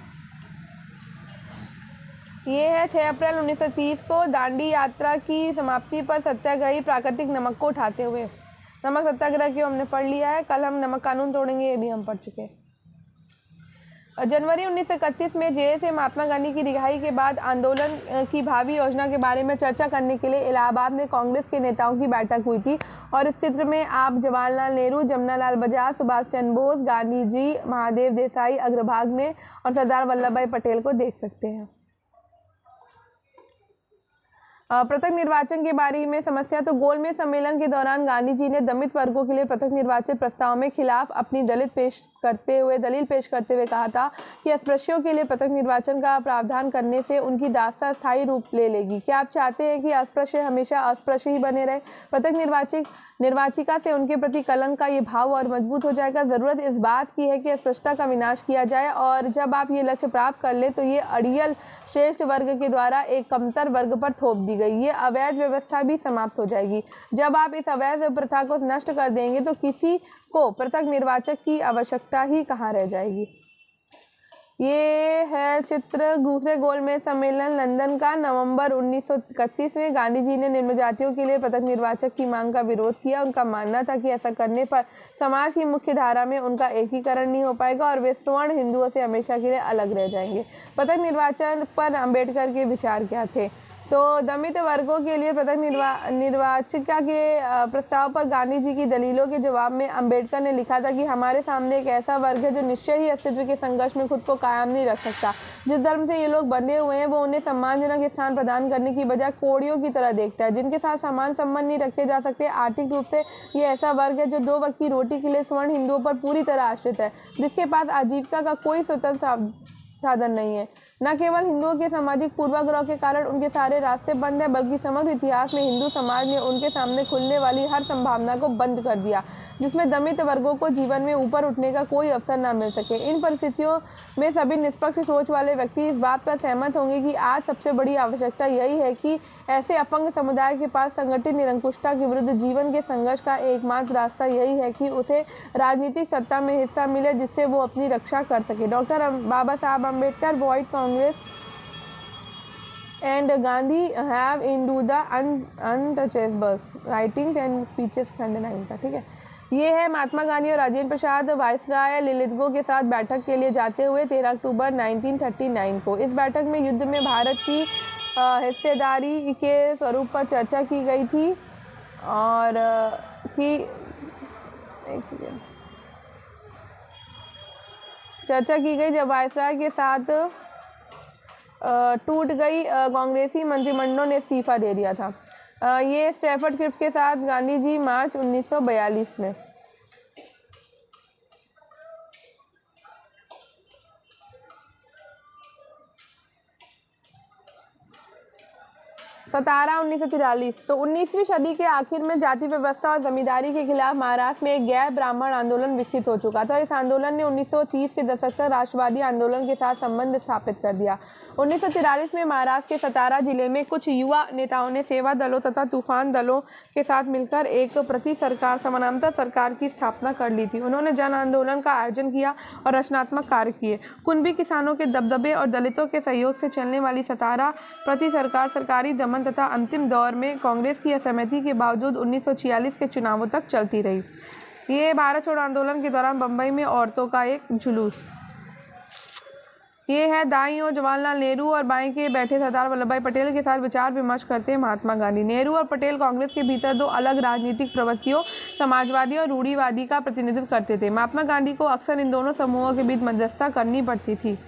ये है 6 अप्रैल 1930 को दांडी यात्रा की समाप्ति पर सत्याग्रही प्राकृतिक नमक को उठाते हुए। नमक सत्याग्रह की हमने पढ़ लिया है। कल हम नमक कानून तोड़ेंगे, ये भी हम पढ़ चुके हैं। जनवरी 1931 में जेल से महात्मा गांधी की रिहाई के बाद आंदोलन की भावी योजना के बारे में चर्चा करने के लिए इलाहाबाद में कांग्रेस के नेताओं की बैठक हुई थी और इस चित्र में आप जवाहरलाल नेहरू, जमनालाल बजाज, सुभाष चंद्र बोस, गांधी जी, महादेव देसाई अग्रभाग में और सरदार वल्लभ भाई पटेल को देख सकते हैं। पृथक निर्वाचन के बारे में समस्या। तो गोलमेज सम्मेलन के दौरान गांधी जी ने दलित वर्गों के लिए पृथक निर्वाचन प्रस्ताव में खिलाफ अपनी दलील पेश करते हुए कहा था कि अस्पृश्यों के लिए पृथक निर्वाचन का प्रावधान करने से उनकी दास्ता स्थायी रूप ले लेगी। क्या आप चाहते हैं कि अस्पृश्य हमेशा अस्पृश्य ही बने रहे? पृथक निर्वाचिका से उनके प्रति कलंक का ये भाव और मजबूत हो जाएगा। जरूरत इस बात की है कि अस्पृश्यता का विनाश किया जाए और जब आप ये लक्ष्य प्राप्त कर ले तो ये अड़ियल श्रेष्ठ वर्ग के द्वारा एक कमतर वर्ग पर थोप दी गई ये अवैध व्यवस्था भी समाप्त हो जाएगी। जब आप इस अवैध प्रथा को नष्ट कर देंगे तो किसी को पृथक निर्वाचक की आवश्यकता ही कहाँ रह जाएगी। ये है चित्र दूसरे गोलमेज सम्मेलन लंदन का नवंबर 1931 में। गांधी जी ने निम्न जातियों के लिए पृथक निर्वाचक की मांग का विरोध किया। उनका मानना था कि ऐसा करने पर समाज की मुख्य धारा में उनका एकीकरण नहीं हो पाएगा और वे स्वर्ण हिंदुओं से हमेशा के लिए अलग रह जाएंगे। पृथक निर्वाचन पर अंबेडकर के विचार क्या थे? तो दमित वर्गों के लिए पृथक निर्वाचिका के प्रस्ताव पर गांधी जी की दलीलों के जवाब में अंबेडकर ने लिखा था कि हमारे सामने एक ऐसा वर्ग है जो निश्चय ही अस्तित्व के संघर्ष में खुद को कायम नहीं रख सकता। जिस धर्म से ये लोग बंधे हुए हैं वो उन्हें सम्मानजनक स्थान प्रदान करने की बजाय कोड़ियों की तरह देखता है जिनके साथ समान संबंध नहीं रखे जा सकते। आर्थिक रूप से ये ऐसा वर्ग है जो 2 वक्त की रोटी के लिए स्वर्ण हिंदुओं पर पूरी तरह आश्रित है, जिसके पास आजीविका का कोई स्वतंत्र साधन नहीं है। न केवल हिंदुओं के सामाजिक पूर्वाग्रह के कारण उनके सारे रास्ते बंद हैं, बल्कि समग्र इतिहास में हिंदू समाज ने उनके सामने खुलने वाली हर संभावना को बंद कर दिया जिसमें दमित वर्गों को जीवन में ऊपर उठने का कोई अवसर न मिल सके। इन परिस्थितियों में सभी निष्पक्ष सोच वाले व्यक्ति इस बात पर सहमत होंगे कि आज सबसे बड़ी आवश्यकता यही है कि ऐसे अपंग समुदाय के पास संगठित निरंकुशता के विरुद्ध जीवन के संघर्ष का एकमात्र रास्ता यही है कि उसे राजनीतिक सत्ता में हिस्सा मिले जिससे वो अपनी रक्षा कर सके। Doctor Baba Saheb Ambedkar void Congress and Gandhi have into the untouchables writings and speeches 19 का। ठीक है, ये है महात्मा गांधी और राजेंद्र प्रसाद वायसराय लिलिथगो के साथ बैठक के लिए जाते हुए 13 अक्टूबर 1939 को। इस बैठक में युद्ध में भारत की हिस्सेदारी के स्वरूप पर चर्चा की गई थी और चर्चा की गई जब वायसराय के साथ टूट गई कांग्रेसी मंत्रिमंडलों ने इस्तीफा दे दिया था। ये स्टैफर्ड क्रिप्ट के साथ गांधी जी मार्च 1942 में। 1943। तो 19वीं सदी के आखिर में जाति व्यवस्था और जमींदारी के खिलाफ महाराष्ट्र में एक गैर ब्राह्मण आंदोलन विकसित हो चुका था और इस आंदोलन ने 1930 के दशक तक राष्ट्रवादी आंदोलन के साथ संबंध स्थापित कर दिया। 1943 में महाराष्ट्र के सतारा जिले में कुछ युवा नेताओं ने सेवा दलों तथा तूफान दलों के साथ मिलकर एक प्रति सरकार समानांतर सरकार की स्थापना कर ली थी। उन्होंने जन आंदोलन का आयोजन किया और रचनात्मक कार्य किए। कुंभी किसानों के दबदबे और दलितों के सहयोग से चलने वाली सतारा प्रति सरकार सरकारी दमन तथा अंतिम दौर में कांग्रेस की असहमति के बावजूद 1946 के चुनावों तक चलती रही। ये भारत छोड़ो आंदोलन के दौरान बम्बई में औरतों का एक जुलूस। ये है दाईं ओर जवाहरलाल नेहरू और बाएं के बैठे सरदार वल्लभ भाई पटेल के साथ विचार विमर्श करते हैं महात्मा गांधी। नेहरू और पटेल कांग्रेस के भीतर दो अलग राजनीतिक प्रवृत्तियों समाजवादी और रूढ़िवादी का प्रतिनिधित्व करते थे। महात्मा गांधी को अक्सर इन दोनों समूहों के बीच मध्यस्थता करनी पड़ती थी।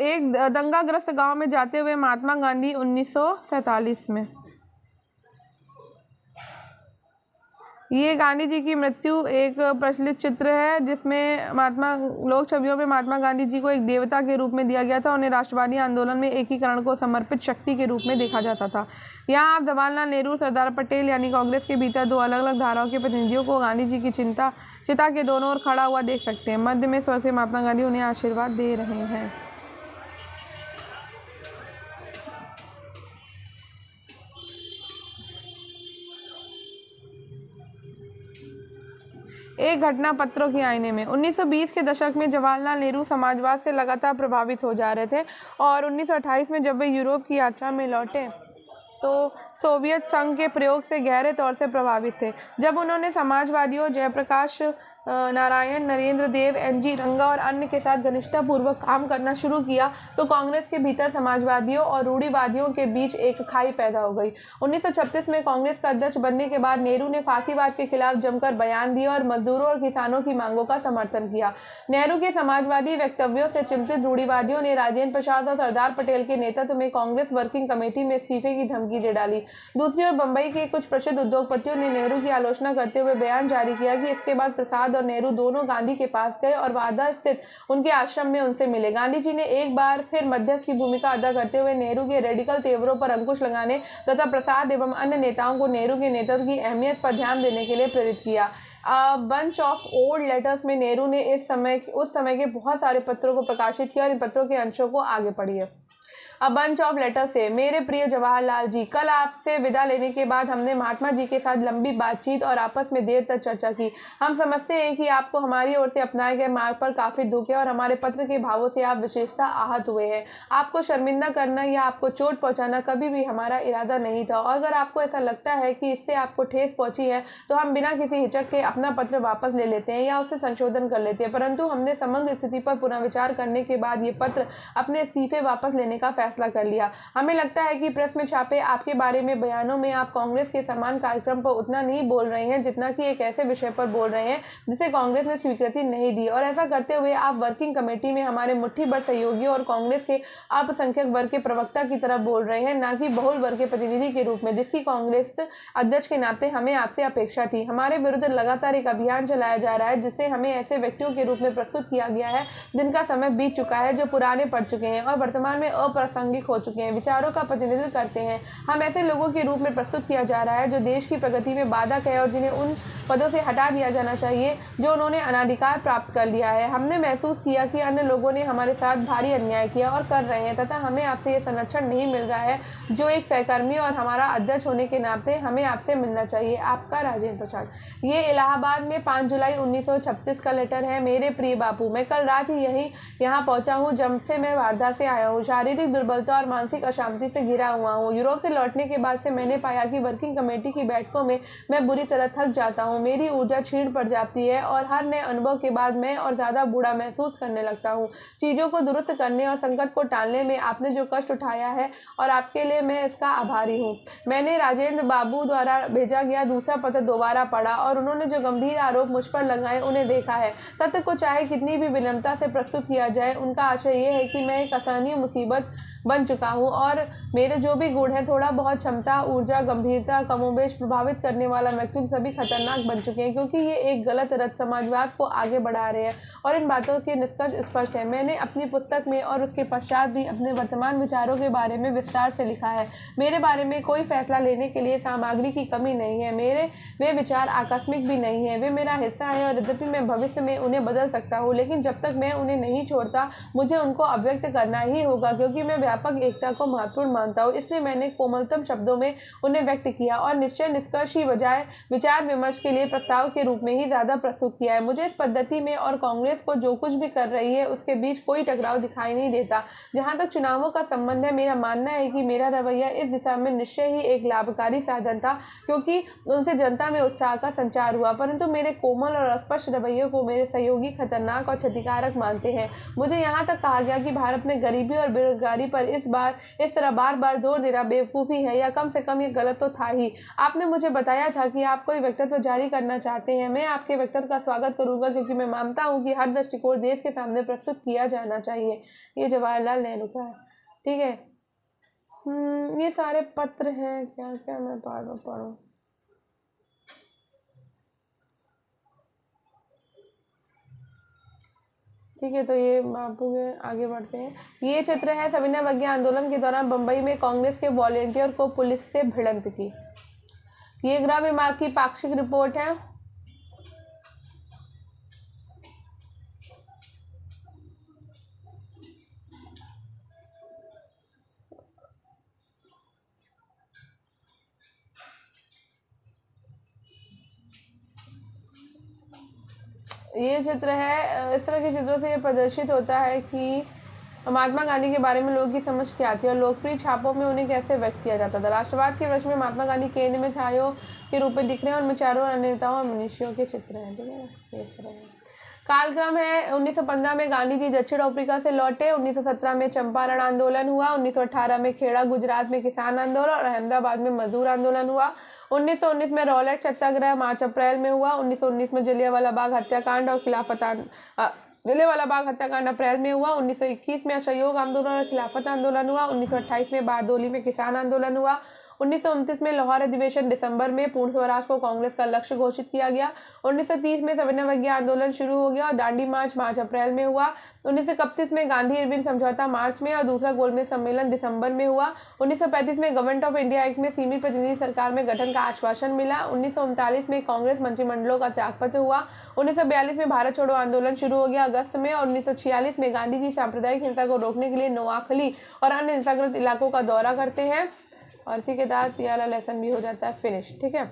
एक दंगाग्रस्त गांव में जाते हुए महात्मा गांधी 1947 में। ये गांधी जी की मृत्यु एक प्रचलित चित्र है जिसमें लोक छवियों में महात्मा गांधी जी को एक देवता के रूप में दिया गया था। उन्हें राष्ट्रवादी आंदोलन में एकीकरण को समर्पित शक्ति के रूप में देखा जाता था। यहाँ आप जवाहरलाल नेहरू सरदार पटेल यानी कांग्रेस के भीतर दो अलग अलग धाराओं के प्रतिनिधियों को गांधी जी की चिता के दोनों ओर खड़ा हुआ देख सकते हैं। मध्य में स्वर से महात्मा गांधी उन्हें आशीर्वाद दे रहे हैं। एक घटना पत्रों के आईने में। 1920 के दशक में जवाहरलाल नेहरू समाजवाद से लगातार प्रभावित हो जा रहे थे और 1928 में जब वे यूरोप की यात्रा में लौटे तो सोवियत संघ के प्रयोग से गहरे तौर से प्रभावित थे। जब उन्होंने समाजवादियों जयप्रकाश नारायण, नरेंद्र देव, एन.जी. रंगा और अन्य के साथ घनिष्ठतापूर्वक काम करना शुरू किया तो कांग्रेस के भीतर समाजवादियों और रूढ़िवादियों के बीच एक खाई पैदा हो गई। 1936 में कांग्रेस का अध्यक्ष बनने के बाद नेहरू ने फांसीवाद के खिलाफ जमकर बयान दिए और मजदूरों और किसानों की मांगों का समर्थन किया। नेहरू के समाजवादी वक्तव्यों से चिंतित रूढ़िवादियों ने राजेंद्र प्रसाद और सरदार पटेल के नेतृत्व में कांग्रेस वर्किंग कमेटी में इस्तीफे की धमकी दे डाली। दूसरी ओर बंबई के कुछ प्रसिद्ध उद्योगपतियों ने नेहरू की आलोचना करते हुए बयान जारी किया कि इसके बाद प्रसाद और नेहरू दोनों गांधी के पास गए और वार्धा स्थित उनके आश्रम में उनसे मिले। गांधी जी ने एक बार फिर मध्यस्थ की भूमिका अदा करते हुए नेहरू के रेडिकल तेवरों पर अंकुश लगाने तथा प्रसाद एवं अन्य नेताओं को नेहरू के नेतृत्व की अहमियत पर ध्यान देने के लिए प्रेरित किया। बंच ऑफ ओल्ड लेटर्स में नेहरू ने उस समय के बहुत सारे पत्रों को प्रकाशित किया और इन पत्रों के अंशों को आगे पढ़िए। अ बंच ऑफ लेटर से, मेरे प्रिय जवाहरलाल जी, कल आपसे विदा लेने के बाद हमने महात्मा जी के साथ लंबी बातचीत और आपस में देर तक चर्चा की। हम समझते हैं कि आपको हमारी ओर से अपनाए गए मार्ग पर काफी दुख है और हमारे पत्र के भावों से आप विशेषता आहत हुए हैं। आपको शर्मिंदा करना या आपको चोट पहुंचाना कभी भी हमारा इरादा नहीं था और अगर आपको ऐसा लगता है कि इससे आपको ठेस पहुंची है तो हम बिना किसी हिचक के अपना पत्र वापस ले लेते हैं या उसे संशोधन कर लेते हैं, परंतु हमने समग्र स्थिति पर पुनः विचार करने के बाद ये पत्र अपने इस्तीफे वापस लेने का फैसला कर लिया। हमें लगता है कि प्रेस में छापे आपके बारे में बयानों में आप कांग्रेस के समान कार्यक्रम पर उतना नहीं बोल रहे हैं जितना कि एक ऐसे विषय पर बोल रहे हैं जिसे कांग्रेस ने स्वीकृति नहीं दी, और ऐसा करते हुए आप वर्किंग कमेटी में हमारे मुट्ठी भर सहयोगियों और कांग्रेस के अल्पसंख्यक वर्ग के प्रवक्ता की तरह बोल रहे हैं, न कि बहुल वर्ग के प्रतिनिधि के रूप में, जिसकी कांग्रेस अध्यक्ष के नाते हमें आपसे अपेक्षा थी। हमारे विरुद्ध लगातार एक अभियान चलाया जा रहा है जिससे हमें ऐसे व्यक्तियों के रूप में प्रस्तुत किया गया है जिनका समय बीत चुका है, जो पुराने पड़ चुके हैं और वर्तमान में अप्रासंगिक हो चुके हैं, विचारों का प्रतिनिधित्व करते हैं। हम ऐसे लोगों के रूप में प्रस्तुत किया जा रहा है जो देश की प्रगति में बाधक है और जिन्हें उन पदों से हटा दिया जाना चाहिए जो उन्होंने अनाधिकार प्राप्त कर लिया है। हमने महसूस किया कि अन्य लोगों ने हमारे साथ भारी अन्याय किया और कर रहे हैं तथा हमें आपसे ये संरक्षण नहीं मिल रहा है जो एक सहकर्मी और हमारा अध्यक्ष होने के नाते हमें आपसे मिलना चाहिए। आपका राजेंद्र प्रसाद। ये इलाहाबाद में 5 जुलाई 1936 का लेटर है। मेरे प्रिय बापू, मैं कल रात ही यहाँ पहुंचा हूँ जब से मैं वार्धा से आया हूँ। शारीरिक दुर्बलता और मानसिक अशांति से घिरा हुआ हूँ। यूरोप से लौटने के बाद से मैंने पाया कि वर्किंग कमेटी की बैठकों में मैं बुरी तरह थक जाता हूँ। मेरी ऊर्जा क्षीण पड़ जाती है और हर नए अनुभव के बाद मैं और ज्यादा बूढ़ा महसूस करने लगता हूँ। चीजों को दुरुस्त करने और संकट को टालने में आपने जो कष्ट उठाया है और आपके लिए मैं इसका आभारी हूँ। मैंने राजेंद्र बाबू द्वारा भेजा गया दूसरा पत्र दोबारा पढ़ा और उन्होंने जो गंभीर आरोप मुझ पर लगाए उन्हें देखा है। तथ्य को चाहे कितनी भी विनम्रता से प्रस्तुत किया जाए, उनका आशय ये है कि मैं एक असहनीय मुसीबत बन चुका हूँ और मेरे जो भी गुण है, थोड़ा बहुत क्षमता, ऊर्जा, गंभीरता, कमोबेश प्रभावित करने वाला व्यक्तित्व सभी खतरनाक बन चुके हैं क्योंकि ये एक गलत रथ समाजवाद को आगे बढ़ा रहे हैं और इन बातों के निष्कर्ष स्पष्ट है। मैंने अपनी पुस्तक में और उसके पश्चात भी अपने वर्तमान विचारों के बारे में विस्तार से लिखा है। मेरे बारे में कोई फैसला लेने के लिए सामग्री की कमी नहीं है। वे विचार आकस्मिक भी नहीं है, वे मेरा हिस्सा है और यद्यपि मैं भविष्य में उन्हें बदल सकता हूँ, लेकिन जब तक मैं उन्हें नहीं छोड़ता मुझे उनको अभिव्यक्त करना ही होगा क्योंकि मैं व्यापक एकता को महत्वपूर्ण मानता हूँ, इसलिए मैंने कोमलतम शब्दों में उन्हें व्यक्त किया और निश्चय निष्कर्ष ही बजाय विचार विमर्श के लिए प्रस्ताव के रूप में ही ज़्यादा प्रस्तुत किया है। मुझे इस पद्धति में और कांग्रेस को जो कुछ भी कर रही है उसके बीच कोई टकराव दिखाई नहीं देता। जहाँ तक चुनावों का संबंध है, मेरा मानना है कि मेरा रवैया इस दिशा में निश्चय ही एक लाभकारी साधन था, क्योंकि उनसे जनता में उत्साह का संचार हुआ, परंतु मेरे कोमल और स्पष्ट रवैये को मेरे सहयोगी खतरनाक और क्षतिकारक मानते हैं। मुझे यहाँ तक कहा गया कि भारत में गरीबी और बेरोजगारी पर इस तरह बार बार जोर देना बेवकूफ़ी है, या कम से कम ये गलत तो था ही। आपने मुझे बताया था कि आप कोई व्यक्तित्व जारी करना चाहते हैं। मैं आपके व्यक्तित्व का स्वागत करूंगा, क्योंकि मैं मानता हूँ कि हर दृष्टिकोण देश के सामने प्रस्तुत किया जाना चाहिए। ये जवाहरलाल नेहरू का है, ठीक है। ये सारे पत्र हैं, क्या क्या मैं पढ़ूं। ठीक है, तो ये बापू के आगे बढ़ते हैं। ये चित्र है सविनय अवज्ञा आंदोलन के दौरान बंबई में कांग्रेस के वॉलेंटियर को पुलिस से भिड़ंत की। ये गृह विभाग की पाक्षिक रिपोर्ट है। ये चित्र है, इस तरह के चित्रों से ये प्रदर्शित होता है कि महात्मा गांधी के बारे में लोगों की समझ क्या थी और लोकप्रिय छापों में उन्हें कैसे व्यक्त किया जाता था। राष्ट्रवाद के वर्ष में महात्मा गांधी केंद्र में छायों के रूप में दिख रहे हैं और विचारों और नेताओं और मनुष्यों के चित्र हैं, ठीक है। इस तरह कालक्रम है। 1915 में गांधी जी दक्षिण अफ्रीका से लौटे। 1917 में चंपारण आंदोलन हुआ। 1918 में खेड़ा गुजरात में किसान आंदोलन और अहमदाबाद में मजदूर आंदोलन हुआ। 1919 में रॉलेट सत्याग्रह मार्च अप्रैल में हुआ। 1919 में जलियांवाला बाग हत्याकांड और जलियांवाला बाग हत्याकांड अप्रैल में हुआ। 1921 में असहयोग आंदोलन और खिलाफत आंदोलन हुआ। 1928 में बारदोली में किसान आंदोलन हुआ। 1929 में लाहौर अधिवेशन दिसंबर में पूर्ण स्वराज को कांग्रेस का लक्ष्य घोषित किया गया। 1930 में सविनय अवज्ञा आंदोलन शुरू हो गया और दांडी मार्च अप्रैल में हुआ। 1931 में गांधी इरविन समझौता मार्च में और दूसरा गोलमेज सम्मेलन दिसंबर में हुआ। 1935 में गवर्नमेंट ऑफ इंडिया एक्ट में सीमित प्रतिनिधि सरकार में गठन का आश्वासन मिला। 1939 में कांग्रेस मंत्रिमंडलों का त्यागपत्र हुआ। 1942 में भारत छोड़ो आंदोलन शुरू हो गया अगस्त में और 1946 में गांधी जी सांप्रदायिक हिंसा को रोकने के लिए नोआखली और अन्य हिंसाग्रस्त इलाकों का दौरा करते हैं और इसी के साथ ये वाला लेसन भी हो जाता है फिनिश, ठीक है।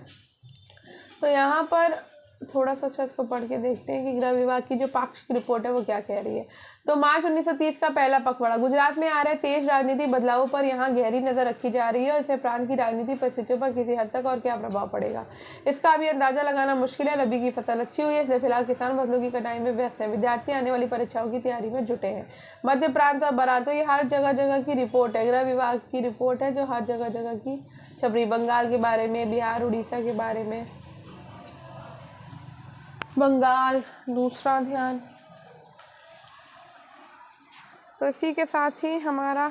तो यहाँ पर थोड़ा सा अच्छा इसको पढ़ के देखते हैं कि गृह विभाग की जो पाक्षिक रिपोर्ट है वो क्या कह रही है। तो मार्च 1930 का पहला पखवाड़ा। गुजरात में आ रहे तेज राजनीतिक बदलावों पर यहाँ गहरी नजर रखी जा रही है और इससे प्रांत की राजनीतिक परिस्थितियों पर किसी हद तक और क्या प्रभाव पड़ेगा इसका अभी अंदाजा लगाना मुश्किल है। रबी की फसल अच्छी हुई है, इसलिए फिलहाल किसान फसलों की कटाई में व्यस्त है। विद्यार्थी आने वाली परीक्षाओं की तैयारी में जुटे हैं। मध्य प्रांत और बरार, तो ये हर जगह जगह की रिपोर्ट है, गृह विभाग की रिपोर्ट है जो हर जगह जगह की छप रही। बंगाल के बारे में, बिहार उड़ीसा के बारे में। बंगाल दूसरा ध्यान। तो इसी के साथ ही हमारा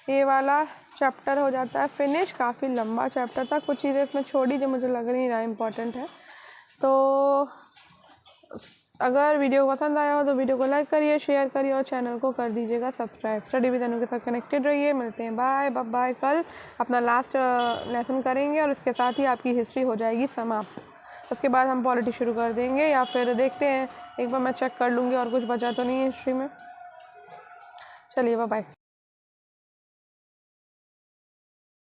ये वाला चैप्टर हो जाता है फिनिश। काफ़ी लंबा चैप्टर था, कुछ चीज़ें इसमें छोड़ी जो मुझे लग नहीं रहा इम्पोर्टेंट है। तो अगर वीडियो पसंद आया हो तो वीडियो को लाइक करिए, शेयर करिए और चैनल को कर दीजिएगा सब्सक्राइब। स्टडी विद अनु के साथ कनेक्टेड रहिए। मिलते हैं, बाय बाय। कल अपना लास्ट लेसन करेंगे और इसके साथ ही आपकी हिस्ट्री हो जाएगी समाप्त। उसके बाद हम पॉलिटी शुरू कर देंगे या फिर देखते हैं, एक बार मैं चेक कर लूँगी और कुछ बचा तो नहीं है हिस्ट्री में। चलिए बाय।